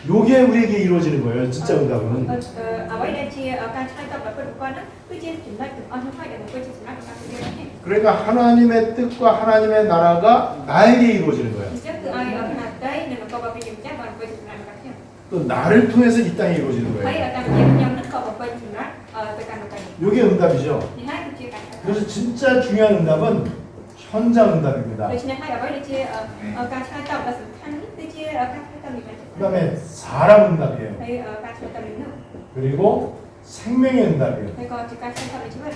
요게 우리에게 이루어지는 거예요. 진짜 응답은. អ្វីដែលជាការឆ្លើយតបដល់ពិតប្រាកដហ្នឹងគឺជាចំណុចទាំងអស់នោះហើយដែលធ្វើជាសម្រាប់ការពិតប្រាកដនេះ 그러니까 하나님의 뜻과 하나님의 나라가 나에게 이루어지는 거야. អញ្ចឹងគឺឲ្យខណៈដីនិងនគររបស់ព្រះជាម្ចាស់បានធ្វើជាសម្រាប់របស់ខ្ញុំ 또 나를 통해서 이 땅에 이루어지는 ហើយ 거예요. តាមរយៈខ្ញុំហ្នឹងក៏បំពេញសម្រាប់ទៅកាន់លោកនេះ 요게 응답이죠. នេះហើយគឺជាការឆ្លើយតប 그래서 진짜 중요한 응답은 현장 응답입니다. ដូច្នេះហើយអ្វីដែលជាការឆ្លើយតបដ៏សំខាន់នេះគឺជាការឆ្លើយតបនេះ 그다음에 사람 응답이에요. ហើយការឆ្លើយតបនេះនោះ 그리고 생명의 응답이에요. ហើយក៏ជាការឆ្លើយតបនៃជីវិត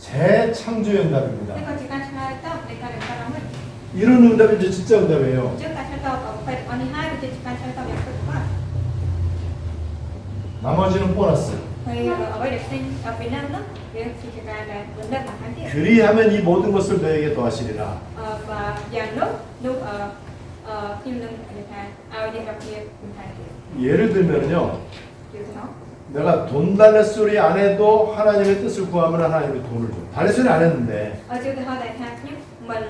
재창조의 ហើយ 응답입니다. ក៏ជាការឆ្លើយតបនៃការបង្កើតឡើងវិញ 이런 응답이 이제 진짜 응답이에요. អញ្ចឹងការឆ្លើយតបបែបអស់នេះហើយគឺជាការឆ្លើយតបយ៉ាងពិតប្រាកដ 나머지는 보너스. ហើយអ្វីដែលផ្សេងពីនោះនោះវាជាការដែលបណ្ឌិតបន្ថែមទៀត 그리하면 이 모든 것을 너에게 더하시리라. vàយ៉ាងនោះខ្ញុំនឹងនិយាយថាឲ្យអ្នករាប់គ្នាបន្ថែមទៀត 예를 들면요. យល់ទេ 내가 돈 달래 소리 안 해도 하나님의 뜻을 구하면 하나님이 돈을 줘. 달래 소리 안 했는데 ជឿទៅហើយតែថាខ្ញុំមិន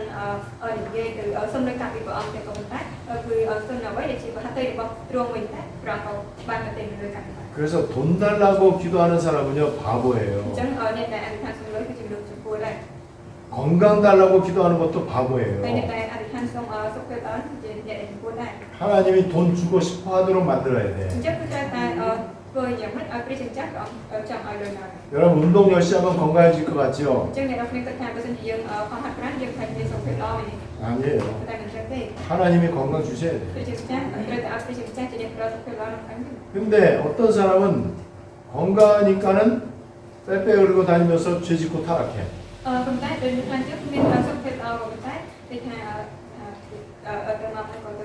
និយាយទៅសុំនៅការពីព្រះអង្គតែក៏ប៉ុន្តែគឺសុំអ្វីដែលជាប្រហត្ថីរបស់ទ្រង់វិញតែព្រះអង្គក៏បានតែទៅលើការពី 그래서 돈 달라고 기도하는 사람은요 អ 바보예요. ញ្ចឹងអ្នកដែលអធិដ្ឋានសុំលុយគឺជាមនុស្សចំពោះដែរ 건강 달라고 기도하는 것도 ហើយ 바보예요. អ្នកដែលអធិដ្ឋានសុំសុខភាពល្អជាអ្នកដែលចំពោះដែរ 하나님이 돈 주고 싶어 하도록 만들어야 អ 돼. ញ្ចឹងគឺត្រូវតែធ្វើយ៉ាងម៉េចឲ្យព្រះជាម្ចាស់ព្រះអង្គចង់ឲ្យលុយឡើយ 여러분 운동 열심히 하면 건강해질 것 같지요? អញ្ចឹងអ្នកនរគ្នាគិតថាបើសិនជាយើងខំហាត់ប្រាណយើងថាមានសុខភាពល្អវិញ 아니에요. តែមិនចឹងទេ 하나님이 건강 주셔야 돼. ព្រះជាម្ចាស់ត្រូវតែឲ្យព្រះជាម្ចាស់ជាអ្នកប្រសុខភាពល្អក្នុងខាងនេះ 근데 어떤 사람은 건강하니까는 빼빼 그리고 다니면서 죄 짓고 타락해. ប៉ុន្តែដូចខាងជើងមានសុខភាពល្អប៉ុន្តែគេថាទៅមកហើយក៏ទៅ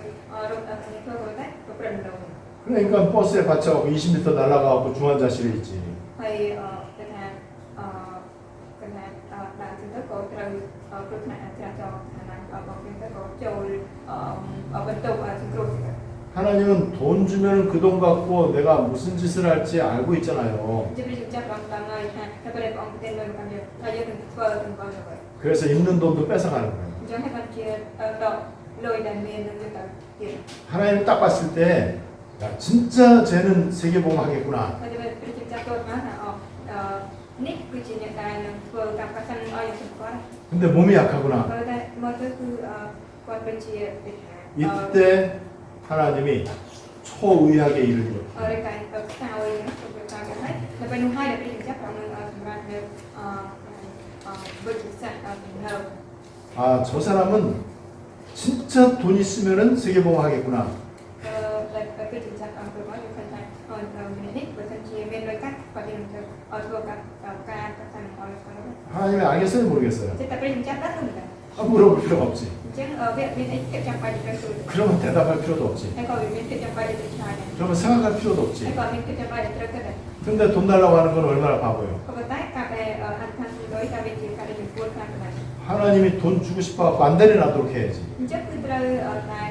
រកគ្នាធ្វើក៏តែប្រព្រឹត្តមិនល្អ 그러니까 버스에 받쳐갖고 20m 날아가갖고 중환자실에 있지. ហើយគេថាគេថាដាក់ទៅទៅក៏ត្រូវគ្រោះថ្នាក់ចរាចរណ៍ឋានៈរបស់គេទៅក៏ចូលបន្ទប់សង្គ្រោះ 하나님은 돈 주면 그 돈 갖고 내가 무슨 짓을 할지 알고 있잖아요. ជាព្រះជាម្ចាស់បានដឹងហើយថាតែព្រះអង្គប្រទានលុយមកយើងហើយយើងនឹងធ្វើទៅបងទៅ 그래서 있는 돈도 뺏어가는 거예요. អញ្ចឹងហើយបានជាដកលុយដែលមាននឹងទៅទៀត 하나님 딱 봤을 때 야, 진짜 쟤는 세계복음 하겠구나. ហើយតែព្រះជាម្ចាស់គាត់មកថានេះគឺជាអ្នកដែលនឹងធ្វើការប្រសិនឲ្យយើងស្គាល់ 근데 몸이 약하구나. ហើយតែមកទៅគឺគាត់ដូចជាគេថា 이때 하나님이 초의학의 일을 일으켜. រកែខ្សោយទៅការគេហើយតែពេលនោះហើយដែលព្រះជាម្ចាស់ប្រងសម្រាប់នៅវិទ្យាសាស្ត្រនៅ 아, 저 사람은 진짜 돈 있으면은 세계복음 하겠구나. តែព្រះជាម្ចាស់អង្គមកយើងឃើញថានេះបើសិនជាមានលុយកាក់គាត់យើងទៅធ្វើការប្រសិនឲ្យស្គាល់ 하나님이 알겠어요, 모르겠어요. តែព្រះជាម្ចាស់ដឹងមិនដឹង 물어볼 필요가 없지. អញ្ចឹងវាមានអីគេចាំបាច់ទៅជួយ 그러면 대답할 필요도 없지. ហើយក៏វាមានគេចាំបាច់ទៅឆ្លើយដែរ 그러면 생각할 필요도 ហើយ 없지. ក៏មានគេចាំបាច់ទៅត្រូវគិតដែរ 근데 돈 달라고 하는 건 얼마나 바보예요. ក៏ប៉ុន្តែការដែលអធិដ្ឋានលុយការវាជាការដែលចំពោះខ្លាំងណាស់ 하나님이 돈 주고 싶어갖고 안 내려놔도록 해야지. អញ្ចឹងគឺត្រូវតែ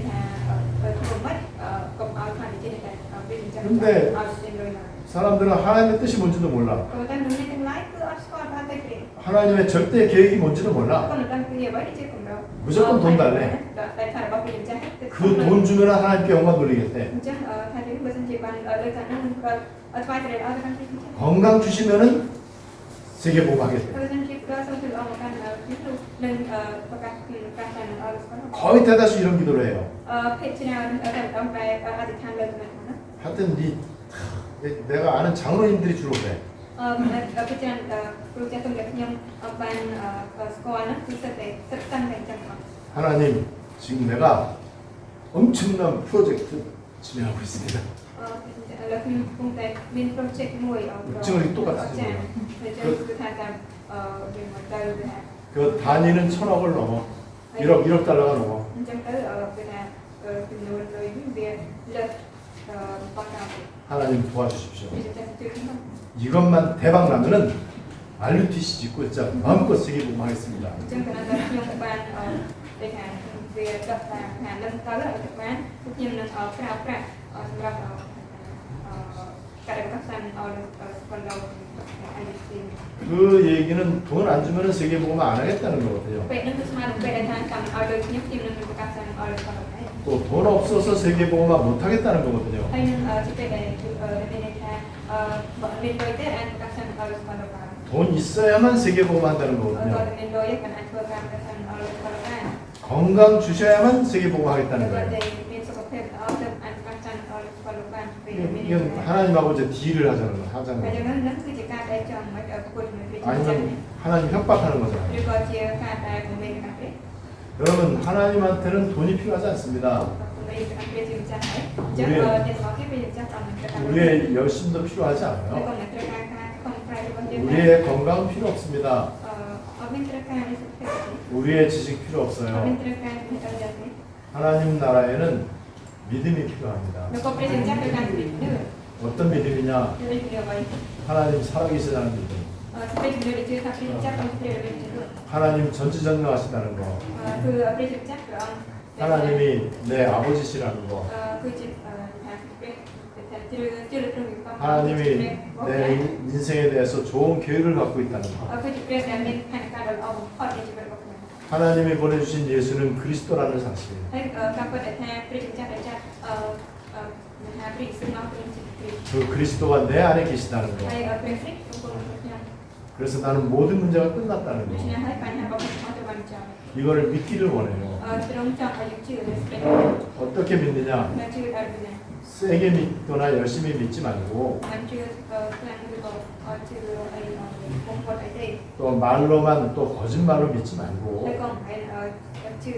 ថាធ្វើមិនកុំឲ្យខាងទីនេះតែវាអញ្ចឹងឲ្យស្ទើរលុយណា 사람들은 하나님의 뜻이 뭔지도 몰라. ក៏ប៉ុន្តែមនុស្សទាំងឡាយគឺអត់ស្គាល់បានតែព្រះ 하나님의 절대 계획이 뭔지도 ក៏ 몰라. មិនដឹងពីអ្វីជាគម្រោង 무조건 돈 달래. តែថារបស់ព្រះអញ្ចឹង 그 돈 주면 하나님께 영광 돌리겠대. អញ្ចឹងថានេះបើសិនជាបានលើកាហ្នឹងនឹងគាត់ថ្វាយព្រះឲ្យខាងទីនេះ 건강 주시면은 세계복음 하겠대. បើសិនជាគាត់សូមជួយអរមកកាន់ទីនោះនឹងប្រកាសពីការតែនឹងអរស្គាល់ 거의 대다수 이런 기도를 해요. ភេទច្រើនតែต้องបែបអធិដ្ឋានលើចំណុចហ្នឹង 하여튼 내가 아는 장로님들이 주로 그래. ពិចារណាគ្រូចាស់ទំនាក់ខ្ញុំបានស្គាល់ណាគឺសិតតែសិតតាំងតែអញ្ចឹងមក 하나님 지금 내가 엄청난 프로젝트 진행하고 있습니다. ឥឡូវខ្ញុំកំពុងតែមាន project មួយចាគឺថាតាមវាមកទៅថា 그 단위는 1,000억을 넘어. 1억 달러가 넘어. អញ្ចឹងទៅគឺថាចំនួនលុយវាលើសប៉ុណ្ណា 하나님 도와주십시오. វាจะជួយខ្ញុំ 이것만 대박 나면은 RUTC 짓고 진짜 마음껏 세계복음 하겠습니다. អញ្ចឹងគណៈតែខ្ញុំបានដូចថាវាដឹកតាមថានឹងទៅឲ្យបានខ្ញុំនឹងប្រើប្រាស់សម្រាប់ ការដែលកាសានអរcòn đâu anh xin 그 얘기는 돈 안 주면은 세계복음 안 하겠다는 거거든요. ពេលនឹងគឺស្មើនឹងពេលដែលថាកម្មអរដូចខ្ញុំខ្ញុំនឹងប្រកាសសានអរcòn đâu 또 돈 없어서 세계복음화 못 하겠다는 거거든요. ហើយនឹងជាពេលដែលមានន័យថាបើមានលុយទេអាចប្រកាសសានអរcòn đâuបាន 돈 있어야만 세계복음 한다는 បើ 거거든요. មានលុយទេអាចធ្វើការប្រកាសសានអរcòn đâuបាន 건강 주셔야만 세계복음 តែ 하겠다는 បើ 거예요. មានសុខភាពល្អទៅអាចប្រកាសសានអរcòn đâuបានពេលមាន 이건 하나님하고 이제 딜을 하자는 ហើយ 거예요. នឹងគឺជាការដែលចង់មកប្រគល់ជាមួយព្រះ 아니면 하나님 협박하는 거잖아요. ឬក៏ជាការដែលមិនមានការទេ 여러분 하나님한테는 돈이 필요하지 않습니다. មិនមានការព្រាជាម្ចាស់ហើយអញ្ចឹងអ្នកស្មោះគេព្រះម្ចាស់តាមនឹងការ 우리의 열심도 필요하지 ហើយ 않아요. ក៏មិនត្រូវការការខំប្រឹងរបស់យើងដែរ 우리의 건강 필요 없습니다. អត់មានត្រូវការនេះសុខភាពទេ 우리의 지식 필요 អត់មាន 없어요. ត្រូវការនេះអត់យ៉ាងនេះ 하나님 나라에는 믿음이 필요합니다. នៅក៏ព្រះម្ចាស់ត្រូវការជំនឿ 어떤 믿음이냐? ជំនឿអ្វី 하나님 살아계시다는 믿음. ព្រះជំនឿដែលជឿថាព្រះម្ចាស់ต้องព្រះវិញ្ញាណ 하나님 전지전능하시다는 거. គឺព្រះម្ចាស់ព្រះអង្គ 하나님이 내 아버지시라는 거. គឺជាថាព្រះតែជឿជឿលើព្រះវិញ្ញាណ 하나님이 내 인생에 대해서 좋은 계획을 갖고 있다는 거. គឺជាព្រះដែលមានផែនការដ៏ល្អបំផុតនៃជីវិតរបស់ខ្ញុំ 하나님이 보내주신 예수는 그리스도라는 사실. ហើយការពិតដែលថាព្រះម្ចាស់ដែលចាត់ថាព្រះសិទ្ធិមកគឺជាព្រះ 그 그리스도가 내 안에 계시다는 거. ហើយព្រះគ្រីស្ទក្នុងខ្ញុំ 그래서 나는 모든 문제가 끝났다는 ដូច្នេះ 거. ហើយបញ្ហារបស់ខ្ញុំទៅបានចប់ 이거를 믿기를 원해요. ត្រង់ចង់ឲ្យយើងជឿលើព្រះ 어떻게 믿느냐? ដែលជឿដល់ព្រះ 세게 믿거나 열심히 믿지 말고 មិនជឿខ្លាំងឬក៏ជឿអីបំផុតអីទេ 또 말로만 또 거짓말로 믿지 ហើយ 말고 ក៏មិនជឿ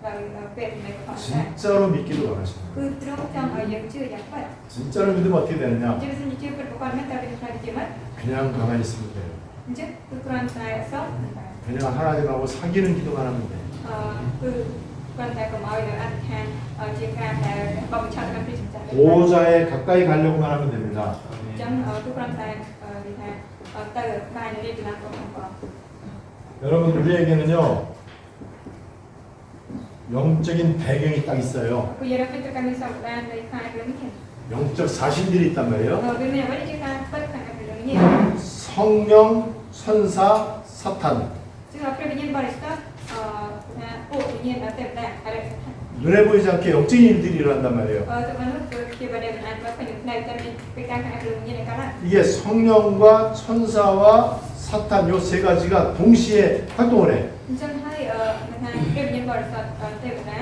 ដល់ពេលនៃខុសដែរ 진짜로 믿기를 원하시는 គឺ 거예요. ត្រង់ចង់ឲ្យយើងជឿយ៉ាងពិត 진짜로 믿으면 어떻게 되느냐? ជឿសិនជឿពិតប្រកបមែនតើវាខ្លាចជាមិន 그냥 가만히 있으면 돼요. អញ្ចឹងគឺគ្រាន់តែសោក 그냥 하나님하고 사귀는 기도만 하면 돼요. គឺគ្រាន់តែកុំឲ្យនៅអធិដ្ឋានជាការដែលបបិឆាត់ដល់ព្រះសម្ចាស់ 보호자에 가까이 가려고만 하면 됩니다. អញ្ចឹងគឺគ្រាន់តែនិយាយថាទៅបានរៀបចំរបស់បង 여러분 우리에게는요 영적인 배경이 딱 있어요. គឺយើងទៅកាន់មានសម្ដាននៃខាងរឿងនេះ 영적 사신들이 있단 말이에요. វាមានអ្វីជាការពិតខាងរឿងនេះ 성령, 선사, 사탄. គឺព្រះវិញ្ញាណបរិសុទ្ធថាពួកវិញ្ញាណដែលតែតែអរិយសថា 눈에 보이지 않게 영적인 일들이 일어난단 말이에요. ទៅមនុស្សគឺជាបរិយាកាសផ្នែកផ្នែកតែមានពីការខាងរឿងវិញ្ញាណកាល 이게 성령과 천사와 사탄 요 세 가지가 동시에 활동을 해. អញ្ចឹងហើយថាព្រះវិញ្ញាណបរិសុទ្ធទេវតា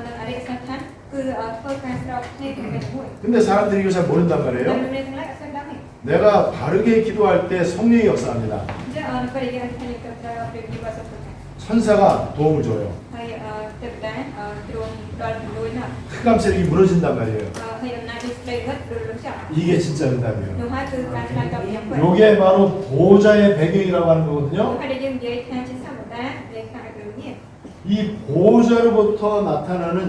និងអរិយសថាគឺធ្វើការស្របគ្នាគ្នាមួយ 근데 사람들이 이거 잘 모른단 តែ 말이에요. មានទាំងឡាយអត់ស្គាល់ទេ 내가 바르게 기도할 때 성령이 역사합니다. អញ្ចឹងពេលយើងថាយើងទៅព្រះវិញ្ញាណបរិសុទ្ធ 천사가 도움을 줘요. ហើយទេវតាទ្រង់ដល់លួយណាស់ 흑암 세력이 무너진단 말이에요. ហើយអំណាចនេះស្ដីរត់ឬរំចាក់ 이게 진짜 응답이에요. នោះហើយគឺការឆ្លើយតបយ៉ាងពិត 요게 바로 보호자의 배경이라고 하는 នោះ 거거든요. ហើយដែលយើងនិយាយថាជាសម្បតានៃខាងរឿងនេះ 이 보호자로부터 나타나는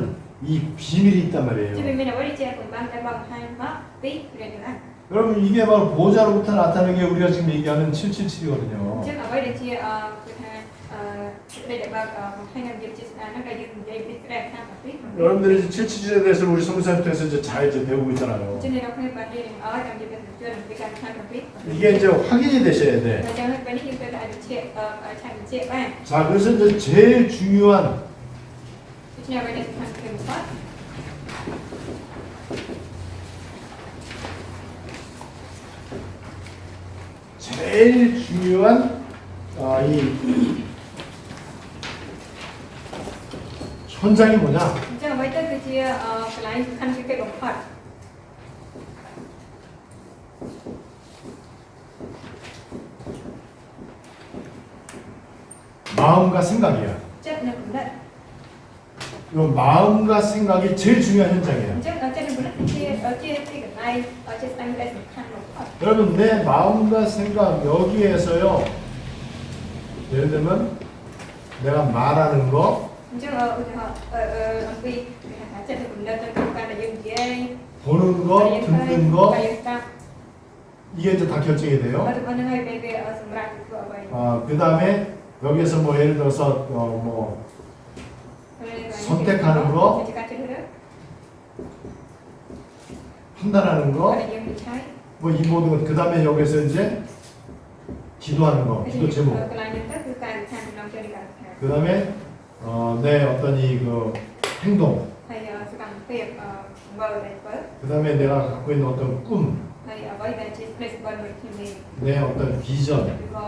이 비밀이 있단 ជា 말이에요. មានអ្វីជាកំបាំងដែលបង្ហាញមកពីព្រះនិរន្តរ៍ 여러분 이게 바로 보호자로부터 나타나는 게 우리가 지금 얘기하는 777이거든요. អញ្ចឹងអ្វីដែលជាគឺថាសេចក្តីដែលបើបង្ហាញនៅវិទ្យាស្ថាននោះដែលយើងនិយាយពីព្រះខាងពី 여러분들이 이제 777에 대해서 우리 성교사님 통해서 이제 잘 이제 배우고 있잖아요. អញ្ចឹងអ្នកខ្ញុំបានរៀនឲ្យតាមជាព្រះជឿពីការខាងពី 이게 이제 확인이 되셔야 돼. អញ្ចឹងពេលនេះយើងទៅអាចជាឆានជាបាន 자, 그래서 이제 제일 중요한 ដូច្នេះអ្វីដែលសំខាន់គឺបំផុត 제일 중요한 이 현장이 뭐냐? អញ្ចឹងអ្វីទៅគឺជាកន្លែងសំខាន់ជាគេបំផុត 마음과 생각이야. ចិត្តនៅគំនិត 이 마음과 생각이 제일 중요한 អ 현장이에요. ញ្ចឹងចិត្តនៅគំនិតជាទីកន្លែងជាស្ដែងដែលសំខាន់បំផុត 여러분 내 마음과 생각 여기에서요. 예를 들면 내가 말하는 거, អញ្ចឹងឧទាហរណ៍អំពីថាចិត្តនៅគំនិតទៅក្នុងការដែលយើងនិយាយ 보는 거, 듣는 거 យើងស្ដាប់ 이게 이제 다 결정이 돼요. ហ្នឹងហើយពេលវាសម្រាប់ធ្វើអ្វី 그 다음에 여기에서 뭐 예를 들어서 뭐 선택하는 거, ជាការជ្រើសរើស 판단하는 거, ដែលយើងវិឆ័យ 이 뭐 이 모든 것. 그 다음에 여기서 이제 기도하는 거, 기도 제목. កន្លែងនេះទៅគឺការអធិដ្ឋានក្នុងចិត្តនៃការអធិដ្ឋាន 그 다음에 내 어떤 이 그 행동. ហើយសកម្មភាពមើលដែលធ្វើ 그 다음에 내가 갖고 있는 어떤 꿈, ហើយអ្វីដែលជាផ្លេសបលមួយខ្ញុំនេះ 내 어떤 비전. ឬក៏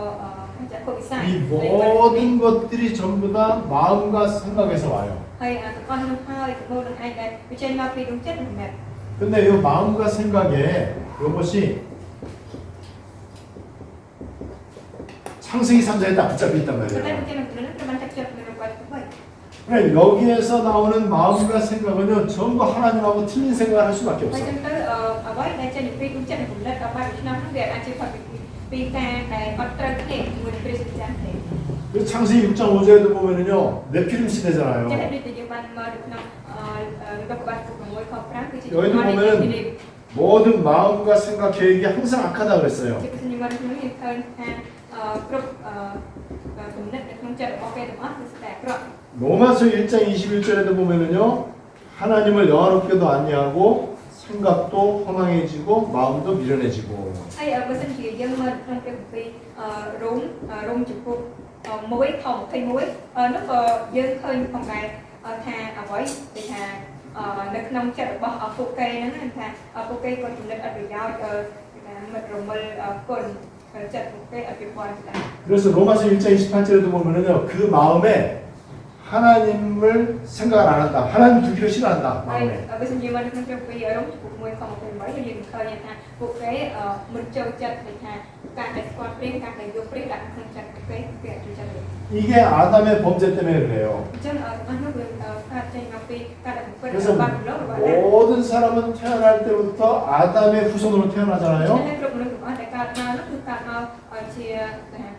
ចាក់ពុកវិស័យ 이 모든 것들이 전부 다 마음과 생각에서 와요. ហើយទាំងអស់នោះហើយទាំងមូលនឹងឯងដែលវាចេញមកពីដួងចិត្តហ្នឹងមែន 근데 이 마음과 생각에 이것이 창세기 3장에 딱 붙잡혀 있단 តែ 말이에요. វាចេញមកពីនោះត្រូវបានចាប់ជាប់នៅក្នុងបាត់ទៅ 그러니까 여기에서 나오는 마음과 생각은요 전부 하나님하고 틀린 생각을 할 수밖에 ហើយ 없어요. ចឹងទៅអ្វីដែលចេញពីដួងចិត្តនៃគំនិតដល់បាត់ឆ្នាំហ្នឹងវាអាចជាផុតពីការដែលអត់ត្រូវគ្នាជាមួយនឹងព្រះសម្ចាស់ទេ 그 창세기 6장 5절에도 보면은요 네피림 ចឹង 시대잖아요. ដូចដែលយើងបានមើលនៅក្នុងរបស់បាត់6ខ5គឺជា 여기도 보면은 모든 마음과 생각 계획이 항상 악하다 그랬어요. ជាពិសេសខ្ញុំបានក្នុងនេះឃើញថាគ្រប់គំនិតនៅក្នុងចិត្តរបស់គេទាំងអស់គឺស្តែអាក្រក់ 로마서 1장 21절에도 보면은요 하나님을 영화롭게도 아니하고 생각도 허망해지고 마음도 미련해지고 ហើយបើសិនជាយើងមើលក្នុងពេលពីរោមចំពោះ1ខ21នោះក៏យើងឃើញផងដែរថាអ្វីដែលថានៅក្នុងចិត្តរបស់ពួកគេហ្នឹងថាពួកគេក៏ចំណិតអត់ប្រយោជន៍ថាមិត្តរមិលគុណចិត្តពួកគេអត់ពីពណ៌ដែរ 그래서 로마서 1장 28절에도 보면은요 그 마음에 하나님을 생각을 안 한다. 하나님 두기를 싫어한다. ហើយ 마음에. បើសិនជាមើលក្នុងពេលពីរោមចំពោះ1ខ28យើងឃើញថាពួកគេមិនចូលចិត្តដែលថាការដែលស្គាល់ព្រះការដែលយកព្រះដាក់ក្នុងចិត្តពួកគេគេអត់ចូលចិត្តទេ 이게 아담의 범죄 때문에 그래요. អញ្ចឹងអស់នោះវាកើតចេញមកពីការដែលពិត 그래서 របស់របស់ដែរ 모든 사람은 태어날 때부터 아담의 후손으로 ហើយ 태어나잖아요. គ្រប់មនុស្សទាំងអស់ដែលកើតមកនោះគឺកើតមកជា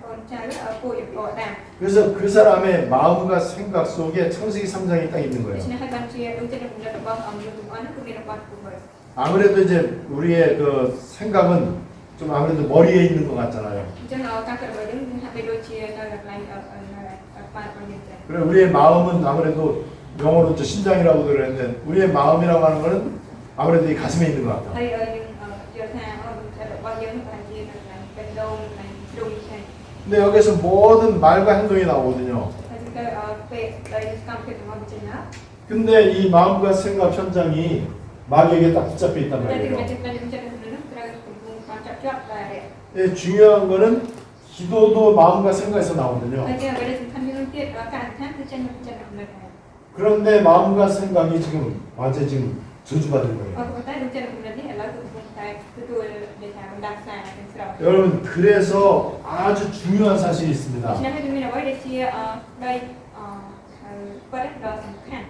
កូនចៅពួកយបដែរ 그래서 그 사람의 마음과 생각 속에 창세기 3장이 딱 있는 ដូ 거예요. ច្នេះហើយបានជាដូចជាគំនិតរបស់មនុស្សទាំងអស់នោះគឺមានរបស់ពួកគេ 아무래도 이제 우리의 그 생각은 좀 아무래도 머리에 있는 것 같잖아요. អញ្ចឹងការគិតរបស់យើងគឺហាក់បីដូចជានៅកន្លែងប៉ាត់របស់យើងដែរ 그래 우리의 마음은 아무래도 영어로 저 심장이라고 그랬는데 우리의 마음이라고 하는 거는 아무래도 이 가슴에 있는 것 같아요. ហើយយើងយល់ថាចិត្តរបស់យើងបានជានៅកន្លែងបេះដូងកន្លែងជ្រុងឆ្ងាយ 근데 여기서 모든 말과 행동이 나오거든요. ហើយទៅពេលដែលកម្មភាពរបស់វិជ្ជាណា 근데 이 마음과 생각 현장이 마귀에게 딱 붙잡혀 있단 តែទី 말이에요. ចិត្តរបស់នោះត្រូវកំពុងបានចាប់ជាប់ដែរ 예, 중요한 거는 기도도 마음과 생각에서 나오거든요. ហើយជាអ្វីដែលសំខាន់ជាងនោះទៀតការអធិដ្ឋានគឺចេញមកពីចិត្តរបស់មនុស្សដែរ 그런데 마음과 생각이 지금 완전 지금 저주받은 거예요. ប៉ុន្តែដូចចិត្តរបស់មនុស្សនេះឥឡូវគឺកំពុងតែទទួលដែលថាបណ្ដាសានិងស្រោប 여러분 그래서 아주 중요한 사실이 ដូ 있습니다. ច្នេះហើយមានអ្វីដែលជាដីពិតដ៏សំខាន់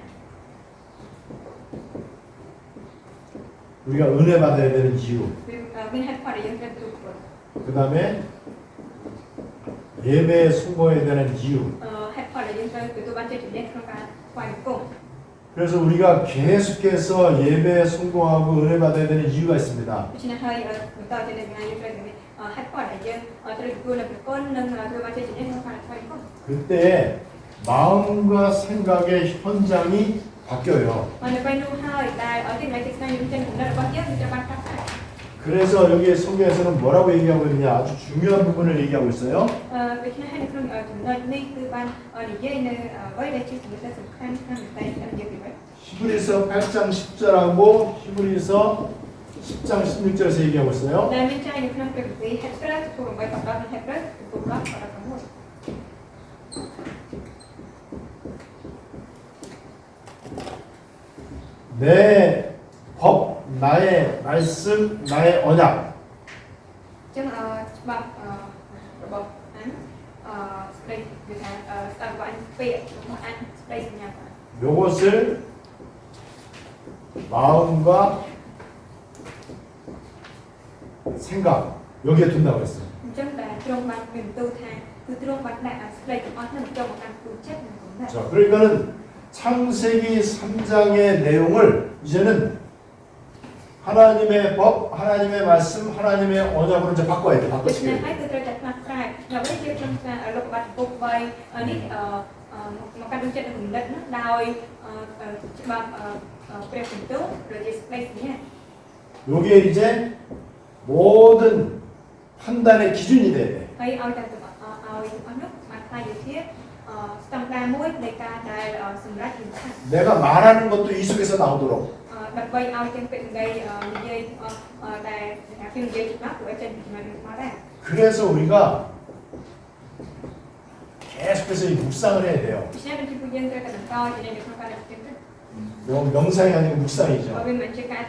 우리가 은혜 받아야 되는 이유. មានហេតុផលដែលយើងត្រូវទទួល 그 다음에 예배에 순종해야 되는 이유. ហេតុផលដែលយើងត្រូវទទួលបានចិត្តជំនះក្នុងការថ្វាយបង្គំ 그래서 우리가 계속해서 예배에 순종하고 은혜 받아야 되는 이유가 있습니다. ដូច្នេះហើយបន្តទៅនៅថ្ងៃយើងត្រូវមានហេតុផលដែលយើងត្រូវទទួលនៅប្រគុណនិងទទួលបានចិត្តជំនះក្នុងការថ្វាយបង្គំ 그때 마음과 생각의 현장이 바뀌어요. នៅពេលនោះហើយដែលទីកន្លែងទីស្នាក់យើងចេញគំនិតរបស់យើងវាត្រូវបានកាត់ផ្តាច់ 그래서 여기 성경에서는 뭐라고 얘기하고 있느냐 아주 중요한 부분을 얘기하고 있어요. ដូច្នេះហើយនៅក្នុងចំណុចនេះគឺបាននិយាយនៅអ្វីដែលជាចំណុចដែលសំខាន់ក្នុងតែនិយាយពីវិញ 히브리서 8장 10절하고 히브리서 10장 16절에서 얘기하고 있어요. ដែលមានចែងនៅក្នុងព្រះគម្ពីរហេព្រើរចំពោះ8ដល់10និងហេព្រើរចំពោះ10ដល់16 내 법, 나의 말씀, 나의 언약. ចឹងច្បាប់របស់អញស្ដីគឺថាស្ដាប់របស់អញពាក្យរបស់អញស្ដីសញ្ញារបស់ 요것을 마음과 생각 여기에 둔다고 했어요. អញ្ចឹងដែលទ្រង់បានមានបន្ទូលថាគឺទ្រង់បានដាក់ស្ដីទាំងអស់នោះចូលមកកាន់គូចិត្តនិងគំនិត 자, 그러니까는 창세기 3장의 내용을 이제는 하나님의 법, 하나님의 말씀, 하나님의 언약으로 이제 바꿔야 돼. ដូច្នេះ 바꿔치기. ហើយគឺត្រូវតែផ្លាស់ប្រែដើម្បីជាក្នុងការលោកបាត់ពុក3នេះមកកាន់ចិត្តនិងគំនិតនោះដោយច្បាប់ព្រះបន្ទូលឬជាស្ដីសញ្ញា 요게 이제 모든 판단의 기준이 돼야 돼. ហើយឲ្យតែទាំងអស់ឲ្យទាំងអស់នោះបានខ្លាយទៅជាស្តង់ដារមួយនៃការដែលសម្រាប់វិធាន 내가 말하는 것도 이 속에서 나오도록. ដើម្បីឲ្យទាំងពាក្យសម្ដីនិយាយទាំងអស់ដែលថាគេនិយាយច្បាស់ព្រោះចេញពីចំណុចនេះមកដែរ 그래서 우리가 계속해서 이 묵상을 해야 돼요. ដូច្នេះដូចជាពួកយើងត្រូវតែបន្តជានិច្ចនៅក្នុងការដែលយើងទៅ 명상이 아니고 묵상이죠. វាមិនជាការ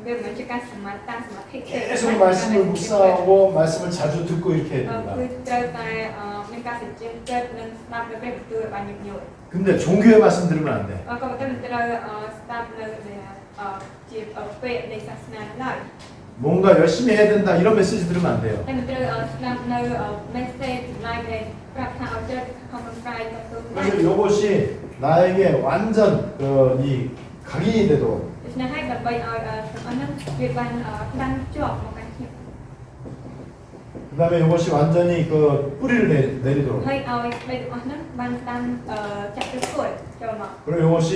វាមិនជាការសមាធិសមាធិ 계속 말씀을 묵상하고 말씀을 자주 듣고 이렇게 해야 គឺ 된다. ត្រូវតែមានការសិក្សាចិត្តនិងស្ដាប់នៅព្រះបន្ទូលឲ្យបានញឹកញាប់ 근데 종교의 말씀 들으면 안 돼. ក៏ប៉ុន្តែមិនត្រូវស្ដាប់នៅជាពេលនៃសាសនាឡើយ 뭔가 열심히 해야 된다 이런 메시지 들으면 안 돼요. តែមិនត្រូវស្ដាប់នៅ message ឡើយដែលប្រាប់ថាឲ្យចិត្តខំប្រឹងប្រែងទៅ 그래서 이것이 나에게 완전 이 각인이 되도록 ដូច្នេះហើយដើម្បីឲ្យទាំងអស់នោះវាបានបានជាប់មកកាន់ខ្ញុំ 그다음에 이것이 완전히 그 뿌리를 내리도록 ហើយឲ្យបីទាំងអស់នោះបានតាមចាក់ទៅគល់ចូលមក 그리고 이것이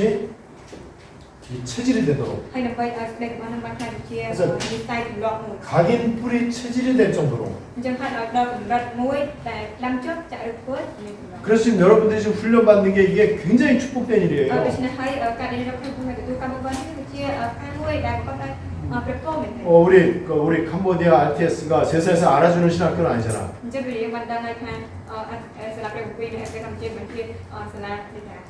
이 체질이 되도록 ហើយដើម្បីឲ្យបីទាំងអស់នោះបានក្លាយជានិស័យទម្លាប់មួយ 각인 뿌리 체질이 될 정도로 អញ្ចឹងហើយឲ្យដល់កម្រិតមួយដែលដាំជប់ចាក់ឬគល់មានទម្លាប់ 그래서 지금 여러분들이 지금 훈련받는 게 이게 굉장히 축복된 일이에요. ដូច្នេះហើយការដែលយើងក្នុងទទួលកម្មវិធីនេះគឺជាការមួយដែលគាត់តែប្រកបមែនទេ 우리 캄보디아 RTS가 제사에서 알아주는 신학교는 아니잖아. អញ្ចឹងយើងបានដឹងហើយថាសាលាព្រះវិទ្យាល័យកម្ពុជាមិនជាសាលា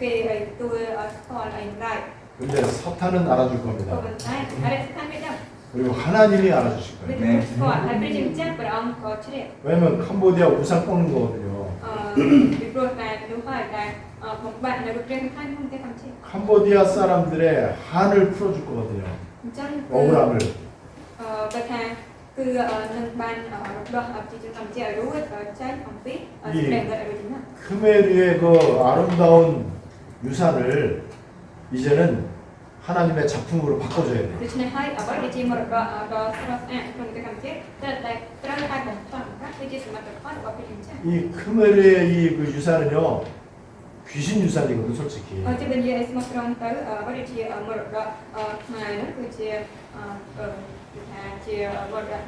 គេឲ្យទទួលស្គាល់អីដែរ 근데 사탄은 알아줄 ក៏ 겁니다. ប៉ុន្តែអរិយស័ក្តិមិនដឹង 그리고 하나님이 알아주실 វា 거예요. ទទួលស្គាល់ហើយព្រះជាម្ចាស់ព្រះអង្គក៏ជ្រាប 왜냐면 캄보디아 우상 꺾는 거거든요. ពីព្រោះតែនោះហើយដែលបំបាក់នៅរូបរាងខាងក្នុងប្រទេសកម្ពុជា 캄보디아 사람들의 한을 풀어줄 거거든요. អញ្ចឹង 억울함을. បើថាគឺនឹងបានរំដោះប្រជាជនកម្ពុជាឲ្យរួចចេញអំពីសេចក្តីរត់ឲ្យរួចណា 크메르의 그 아름다운 유산을 이제는 하나님의 작품으로 바꿔줘야 돼. ដូច្នេះហើយអ្វីដែលជាមរតកដ៏ស្រស់ស្អាតក្នុងប្រទេសកម្ពុជាត្រូវតែត្រូវតែបំផុតគឺជាសមិទ្ធផលរបស់ព្រះជាម្ចាស់ 이 크메르의 이 그 유산은요 귀신 유산이거든 솔직히. ជាវិញ្ញាណស្មោះត្រង់ទៅអ្វីដែលជាមរតកខ្មែរនោះគឺជាគឺថាជាមរតក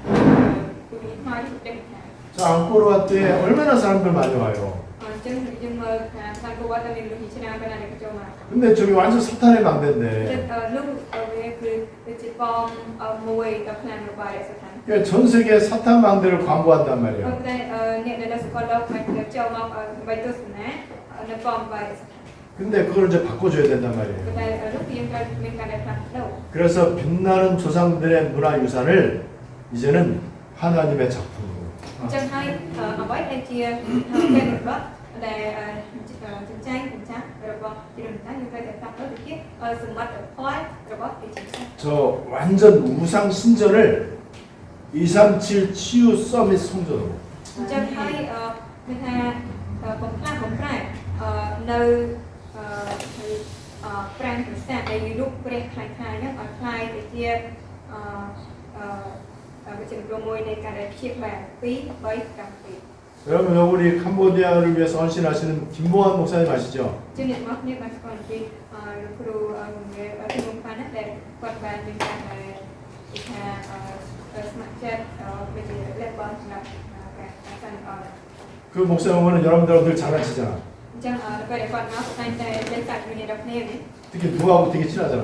គឺខ្មែរប្រទេសខ្មែរ 저 앙코르와트에 얼마나 사람들 많이 와요. អញ្ចឹងយើងមើលថាសាកវត្តមានលោកឆ្នាំកណ្ដាលចូលមក 근데 저기 완전 사탄의 망대인데 នោះវាគឺជាបងមួយដល់ផ្នែករបស់រស្ថាន 그러니까 전 세계 사탄 망대를 광고한단 말이에요. ប៉ុន្តែអ្នកនៅសកលលោកមកចូលមកបីទស្សនានៅបងបាយរស្ថាន 근데 그걸 이제 바꿔줘야 된단 ប៉ុន្ 말이에요. តែលោកយើងត្រូវមានការដែលផ្លាស់ប្ដូរ 그래서 빛나는 조상들의 문화 유산을 이제는 하나님의 작품으로. អញ្ចឹងហើយអ្វីដែលជាពេលរបស់ដែលចិញ្ចែងចិញ្ចាស់របស់ជារំខានយើងត្រូវតែផ្លាស់ប្ដូរទៅជាសមិទ្ធផលរបស់ព្រះជាម្ចាស់ 저 완전 우상 신전을 237 치유 서밋 성전으로. អញ្ចឹងហើយមានថាបំផ្លាស់បំប្រែនៅប្រាំងប្រាសាទដែលរូបព្រះខ្លាំងៗហ្នឹងឲ្យคล้ายទៅជាវិជ្ជាប្រមួយនៃការដែលព្យាបាល2 3 7 여러분 우리 캄보디아를 위해서 헌신하시는 김보환 목사님 아시죠? ជាអ្នកមកគ្នាបានស្គាល់ពីលោកគ្រូទីមុំផានដែលគាត់បានមានការដែលថាស្ម័គ្រចិត្តវិជ្ជាលក្ខណៈសម្រាប់ការសានអរ 그 목사님 오면 여러분들 늘 장난치잖아. អញ្ចឹងពេលដែលគាត់មកតែតែលេខកាត់គ្នាដល់គ្នានេះ 특히 누하고 되게 친하잖아.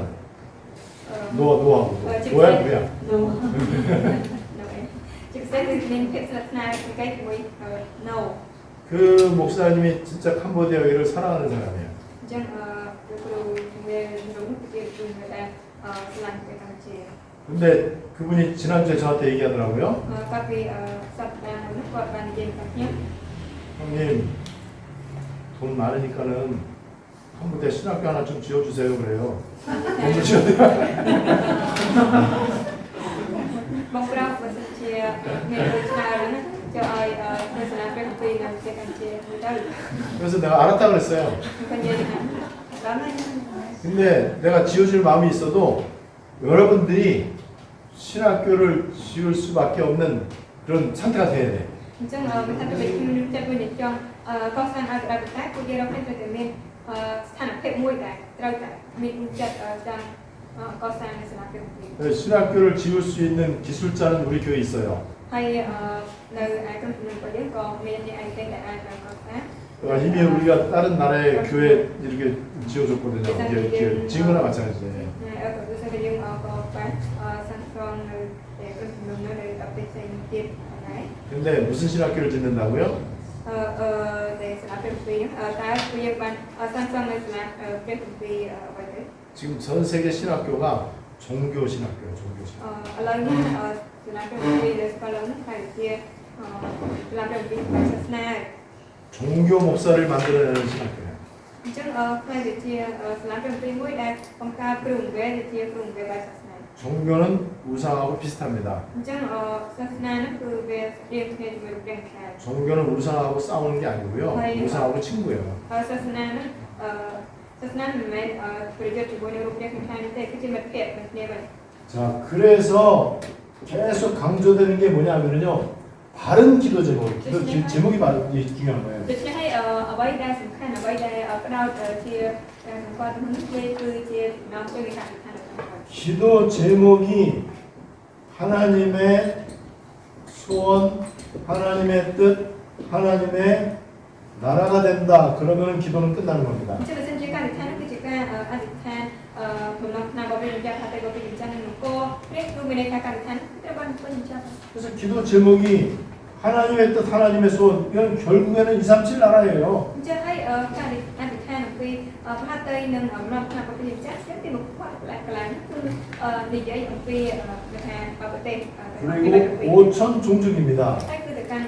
노하고. 뭐야 뭐야. ជាពិសេសគឺមានភាពស្និទ្ធស្នាលគេជាមួយ no 그 목사님이 진짜 캄보디아 여기를 사랑하는 사람이에요. អញ្ចឹងលោកគ្រូមានរូបជាជំនឿដែលស្លាញ់ទៅកម្ពុជា 근데 그분이 지난주에 저한테 얘기하더라고요. គាត់ពីសប្តាហ៍មុននោះគាត់បាននិយាយกับខ្ញុំ 형님 돈 많으니까는 캄보디아 신학교 하나 좀 지어주세요 그래요. 돈을 지어드려. បងប្រុសបើសិនជាមានដូចច្រើនណាចូលឲ្យនៅសាលាព្រះគម្ពីរនៅប្រទេសកម្ពុជាមួយទៅ 그래서 내가 알았다 그랬어요. គាត់និយាយថាដល់ហើយ 근데 내가 지어줄 마음이 있어도 여러분들이 신학교를 지을 수밖에 없는 그런 상태가 돼야 돼. អញ្ចឹងមិនថាទៅវិញខ្ញុំចិត្តវិញចង់កសាងឲ្យក្រៅតែពួកយើងរកតែមានស្ថានភាពមួយដែលត្រូវតែមានចិត្តចង់ កសាងនៅសាលាព្រះគម្ពីរ 네, 신학교를 지을 수 있는 기술자는 우리 교회에 있어요. ហើយនៅឯក្រុមជំនុំរបស់យើងក៏មានអ្នកឯកទេសដែលអាចកសាង 그러니까 이미 우리가 다른 나라의 교회 이렇게 지어줬거든요. 이게 지은 거나 마찬가지예요. គឺថាយើងក៏បានសាងសង់នៅក្រុមជំនុំនៅប្រទេសផ្សេងទៀតដែរ 근데 무슨 신학교를 짓는다고요? តែសាលាព្រះគម្ពីរតើពួកយើងបានសាងសង់នៅសាលាព្រះគម្ពីរអ្វីទៅ 지금 전 세계 신학교가 종교 신학교예요. 종교 신학교. ឥឡូវនេះសាលាព្រះគម្ពីរនៅស្កលនោះតែជាសាលាព្រះគម្ពីរបែបសាសនា 종교 목사를 만들어내는 신학교예요. អញ្ចឹងតែជាសាលាព្រះគម្ពីរមួយដែលបង្កើតគ្រូបង្រៀនជាគ្រូបង្រៀនបែបសាសនា 종교는 우상하고 비슷합니다. អញ្ចឹងសាសនានោះគឺវាស្រៀងគ្នាជាមួយរូបរាងកាយ 종교는 우상하고 싸우는 게 아니고요. 우상하고 친구예요. សាសនានោះសាសនាមិនមែនប្រយុទ្ធជាមួយនឹងរូបរាងកាយទេគឺជាមិត្តភក្តិនឹងគ្នាវិញ 자, 그래서 계속 강조되는 게 뭐냐면요. 바른 기도 제목. 기도 제목이 중요한 거예요. ដូច្នេះហើយអ្វីដែលសំខាន់អ្វីដែលផ្ដោតជាសម្គាល់ទៅនោះគឺជានាំទៅនៃការពិចារណា 기도 제목이 하나님의 소원, 하나님의 뜻, 하나님의 나라가 된다. 그러면 기도는 끝나는 겁니다. អញ្ចឹងបើសិនជាការអធិដ្ឋាននោះគឺជាការអធិដ្ឋានបំណងផ្នែករបស់ព្រះយ៉ាងថាតែរបស់ព្រះយ៉ាងនឹងនគរព្រះនោះមានន័យថាការអធិដ្ឋានត្រូវបានពេញចាស់ 그래서 기도 제목이 하나님의 뜻, 하나님의 소원. 이건 결국에는 237 나라예요. អញ្ចឹងហើយការអធិដ្ឋានអំពីផ្លាត់ទៅនឹងបំណងផ្នែករបស់ព្រះយ៉ាងចាស់ជាទីមកខ្វះកន្លែងគឺនិយាយអំពីគេថាប្រទេស 그리고 5천 종족입니다. តែគឺទៅកាន់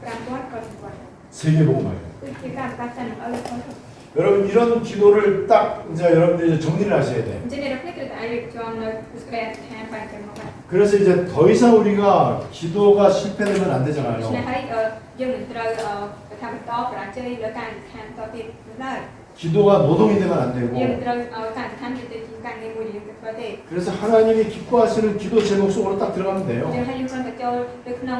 5000ក៏សម្គាល់ 세계복음화예요. គឺជាការប្រកាសទៅនឹងអរិយធម៌ 여러분 이런 기도를 딱 이제 여러분들이 이제 정리를 하셔야 돼. អញ្ចឹងអ្នកនរគ្នាគឺតែអាចរៀបចំនៅស្ក្រែតឋានបែបចឹងមកបាទ 그래서 이제 더 이상 우리가 기도가 실패되면 안 ដូច្នេះ 되잖아요. ហើយយើងនឹងត្រូវថាបន្តបរាជ័យលើការអធិដ្ឋានតទៀតឡើយ 기도가 노동이 되면 안 យើង 되고. ត្រូវឲ្យការអធិដ្ឋានទៅជាការងារមួយយើងទៅទេ 그래서 하나님이 기뻐하시는 기도 제목 속으로 딱 들어가면 អញ្ 돼요. ចឹងហើយយើងគ្រាន់តែចូលទៅក្នុង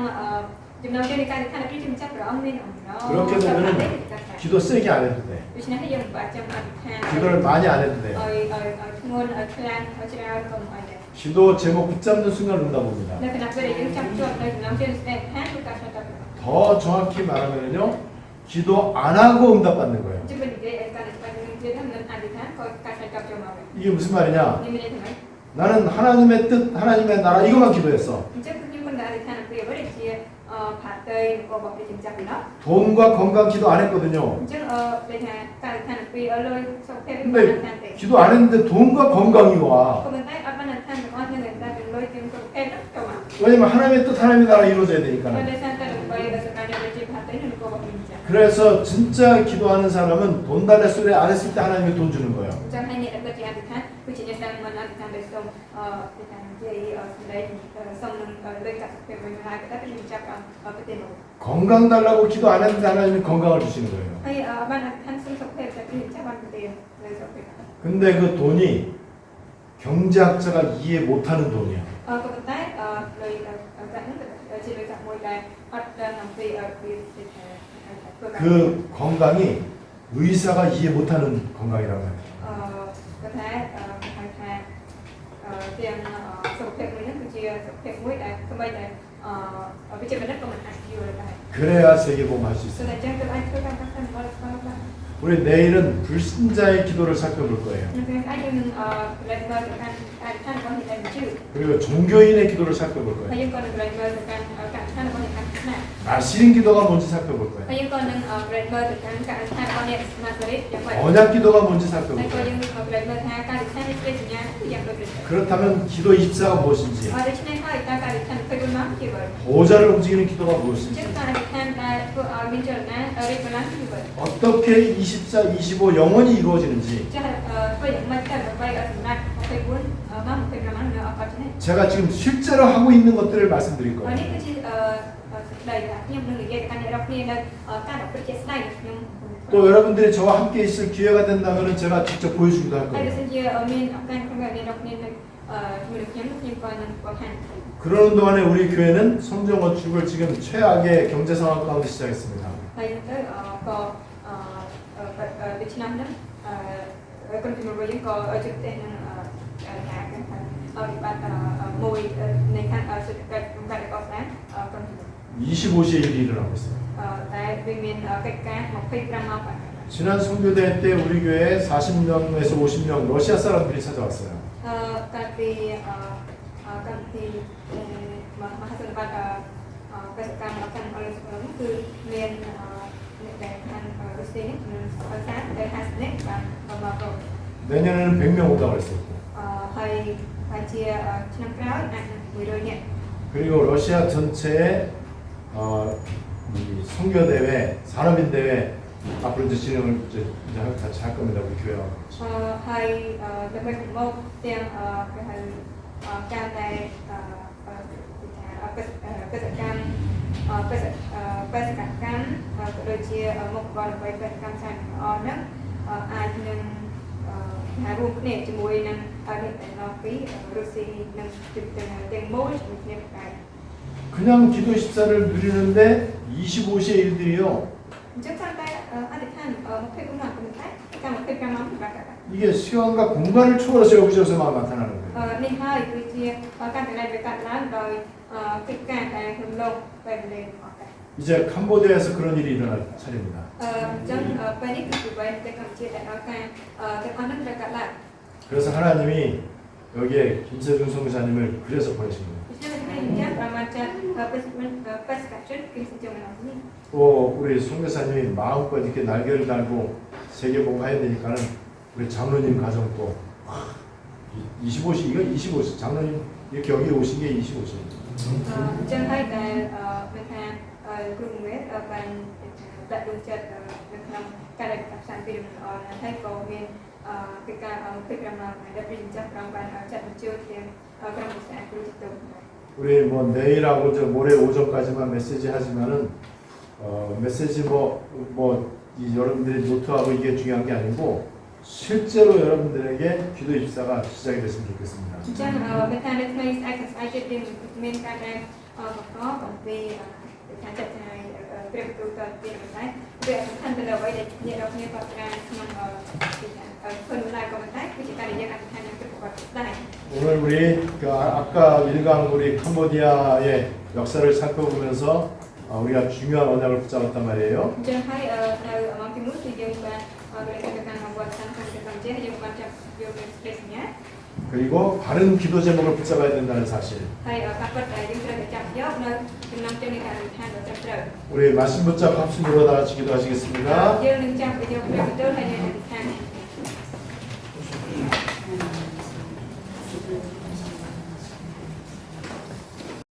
ចំណងជើងនៃការអធិដ្ឋានពីជំចាស់ព្រះអង្គមានអំណរ 그렇게 되면 기도 세게 안 해도 돼. ដូច្នេះហើយយើងមិនបាច់ចាំអធិដ្ឋាន 기도를 많이 안 해도 돼요. ឲ្យធ្ងន់ឲ្យខ្លាំងឲ្យច្រើនក៏មិនអីដែរ 기도 제목 붙잡는 순간 응답 옵니다. នៅគណៈពេលដែលយើងចាប់ជាប់នៅចំណងជើងស្ដេចឋានគឺការឆ្លើយតប 더 정확히 말하면요. 기도 안 하고 응답 받는 거예요. ជិះវិញនិយាយឲ្យការស្បែកនឹងទៀតហ្នឹងមិនអធិដ្ឋានក៏ការឆ្លើយតបចូលមកវិញ 이게 무슨 말이냐? នេះមានន័យថាម៉េច 나는 하나님의 뜻, 하나님의 나라 이것만 기도했어. អញ្ចឹងគឺខ្ញុំមិនដែលអធិដ្ឋានអំពីអ្វីដែលជាផាតេរបស់ព្រះជំចាស់ពីនោះ 돈과 건강 기도 안 했거든요. អញ្ចឹងគេថាការអធិដ្ឋានអំពីលុយសុខភាពមិន 근데 បានទេ 기도 안 했는데 돈과 건강이 와. ក៏មិនតែអត់បានអធិដ្ឋានទាំងអស់នឹងតែលុយទាំងសុខភាពនោះចូលមក 왜냐면 하나님의 뜻, 하나님의 나라 이루어져야 ហើយ 되니까. ដោយសារតែដើម្បីដែលសម្រាប់យើងជាផាតេនឹងរបស់ព្រះជំចាស់ 그래서 진짜 기도하는 사람은 돈 달래 소리 안 했을 때 하나님이 돈 주는 거예요. អញ្ចឹងហើយអ្នកដែលជាអធិដ្ឋានគឺជាអ្នកដែលមិនអធិដ្ឋានដោយសុំគេថានិយាយសម្ដីសុំនឹងលុយកាក់សុខភាពវិញហើយតែព្រះជំចាស់ប្រទេសមក 건강 달라고 기도 안 했는데 하나님이 건강을 주시는 거예요. ហើយបានអធិដ្ឋានសុំសុខភាពតែព្រះជំចាស់បានប្រទេសលើសុខភាព 근데 그 돈이 경제학자가 이해 못하는 돈이야. ក៏ប៉ុន្តែលុយកាក់ហ្នឹងជាលុយកាក់មួយដែលអត់ដឹងអំពីពីគេថាធ្វើការ 그 건강이 의사가 이해 못하는 건강이라고 해요. គាត់ថាហៅថាទាំងសុខភាពមួយហ្នឹងគឺជាសុខភាពមួយដែលទោះបីតែវិជ្ជាបណ្ឌិតក៏មិនអាចយល់ដែរ 그래야 세계복음 할 수 គឺ 있어요. តែចឹងទៅអាចធ្វើការប្រកាសរបស់បាន 우리 내일은 불신자의 기도를 살펴볼 거예요. នៅថ្ងៃយើងនឹងប្រឡែកមើលទៅកាន់ការអធិដ្ឋានរបស់អ្នកដែលជឿ 그리고 종교인의 기도를 살펴볼 ហើយ 거예요. យើងក៏នឹងប្រឡែកមើលទៅកាន់ការអធិដ្ឋានរបស់អ្នកខាងស្នា 나시린 기도가 뭔지 살펴볼 ហើយ 거예요. យើងក៏នឹងប្រឡែកមើលទៅកាន់ការអធិដ្ឋានរបស់អ្នកស្នាសេរីយ៉ាងម៉េច 언약 기도가 뭔지 ហើយ 살펴볼 ក៏ 거예요. យើងប្រឡែកមើលថាការអធិដ្ឋាននេះជាសញ្ញាយ៉ាងដូចនេះ 그렇다면 기도 24가 무엇인지, ដូច្នេះហើយការអធិដ្ឋាន24ម៉ោងជាអ្វី 보좌를 움직이는 기도가 អញ្ចឹ 무엇인지, ងការអធិដ្ឋានដែលធ្វើឲ្យមានចលនារីករាលជាអ្វី 어떻게 24, 25 영원히 이루어지는지 ចាធ្វើយ៉ាងម៉េចទៅដើម្បីឲ្យសម្រាប់24ម៉ោង25ម៉ោងនៅអកលនេះ 제가 지금 실제로 하고 있는 것들을 말씀드릴 ហើយ 거예요. នេះគឺជាស្ដីថាខ្ញុំនឹងនិយាយទៅកាន់អ្នករាល់គ្នានៅការដែលពិតជាស្ដីខ្ញុំ 또 여러분들이 저와 함께 있을 기회가 된다면 제가 직접 보여주기도 할 ហើយបើ 거예요. សិនជាមានឱកាសក្នុងអ្នករាល់គ្នានៅជាមួយខ្ញុំខ្ញុំក៏នឹងបង្ហាញ 그러는 동안에 우리 교회는 성전 건축을 지금 최악의 경제 상황 가운데 시작했습니다. ហើយទៅក៏ដូចឆ្នាំហ្នឹងក្រុមជំនុំរបស់យើងក៏ជួបប្រទះនឹង វិបត្តិមួយនៃខាងសេដ្ឋកិច្ចក្នុងការកសាងក្រុមហ៊ុន 25시에 일이 일어나고 있어요. តែវាមានកិច្ចការ25ម៉ោង 지난 선교대 때 우리 교회에 40명에서 50명 러시아 사람들이 찾아왔어요. កាលពីកម្មវិធីមហាសន្និបាតបេសកកម្មរបស់ខាងអលីសក្រុមគឺមានអ្នកដែលខាងរុស្ស៊ីនេះចំនួន30ទៅ50នាក់បានមកចូល 내년에는 100명 온다고 그랬어요. ហើយជាឆ្នាំក្រោយអាចនឹង100នាក់ 그리고 러시아 전체에 이 선교대회, 산업인대회 앞으로 이제 진행을 이제 같이 할 겁니다. 우리 교회와. ហើយដើម្បីមកទាំងគេហៅការតែបេសកកម្មបេសកកម្មក៏ដូចជាមុខបរដើម្បីបេសកកម្មសាល្អហ្នឹងអាចនឹងរួមគ្នាជាមួយនឹងអ្នកដែលមកពីរុស្ស៊ីនិងទាំងមូលជាមួយគ្នាប្រកែក 그냥 기도 십사를 누리는데 25시의 일들이요. អញ្ចឹងគាត់តែអធិដ្ឋាន25ម៉ោងប៉ុន្តែកម្ម25ម៉ោងប្រកែក 이게 시간과 공간을 초월해서 여기저기서만 나타나는 거예요. នេះហើយគឺជាការតែដែលកាត់ឡើងដោយកិច្ចការដែលក្នុងលោកពេលវេលារបស់តែ 이제 캄보디아에서 그런 일이 일어날 차례입니다. អញ្ចឹងពេលនេះគឺពេលដែលកម្ពុជាដែលដល់ការទាំងអស់នឹងត្រូវកាត់ឡើង 그래서 하나님이 여기에 김세중 선교사님을 그래서 보내신 거예요. ដូច្នេះថ្ងៃនេះប្រមាណចាត់បេសកជនគឺសិជាមកនេះ 또 우리 선교사님이 마음껏 이렇게 날개를 달고 세계 봉사해야 되니까는 우리 장로님 가정 또 25시 이거 25시 장로님 이렇게 여기 오신 게 25시. អញ្ចឹងហើយតែមានថាគ្រូមេបានដាក់ដួងចិត្តនៅក្នុងការដែលផ្សាយពីដំណើរហើយក៏មានកិច្ចការ25ម៉ោងដែលព្រះចក្របានចាត់បញ្ចូលជាក្រុមវិស័យគ្រូជំទង់ 우리 뭐 내일하고 저 모레 오전까지만 메시지 하지만은 메시지 이 여러분들이 노트하고 이게 중요한 게 아니고 실제로 여러분들에게 기도 입사가 시작이 됐으면 좋겠습니다. អញ្ចឹងមានថានៅថ្ងៃស្អែកស្អែកទៀតមានការដែលបន្តអំពីការចាត់ចែងព្រះគ្រូតទៀតតែវាសំខាន់ទៅលើអ្វីដែលអ្នកនរគ្នាគាត់ការក្នុងខ្លួនឡាយក៏ប៉ុន្តែគឺជាការនិយាយអធិដ្ឋាននឹងព្រះគាត់ដែរ 오늘 우리 그 아까 1강 우리 캄보디아의 역사를 살펴보면서 우리가 중요한 언약을 붙잡았단 말이에요. អញ្ចឹងហើយនៅម៉ោងទី1គឺយើងបានបរិយាកាសក្នុងវត្តសាសនាកម្ពុជាយើងបានចាប់យកនៅស្ដេចសញ្ញា 그리고 바른 기도 제목을 붙잡아야 된다는 사실. ហើយការពិតដែលយើងត្រូវតែចាប់យកនៅចំណងជើងនៃការអធិដ្ឋានដ៏ត្រឹមត្រូវ 우리 말씀 붙잡 합심으로 다 같이 기도하시겠습니다. យើងនឹងចាប់យកព្រះបន្ទូលហើយយើងអធិដ្ឋាន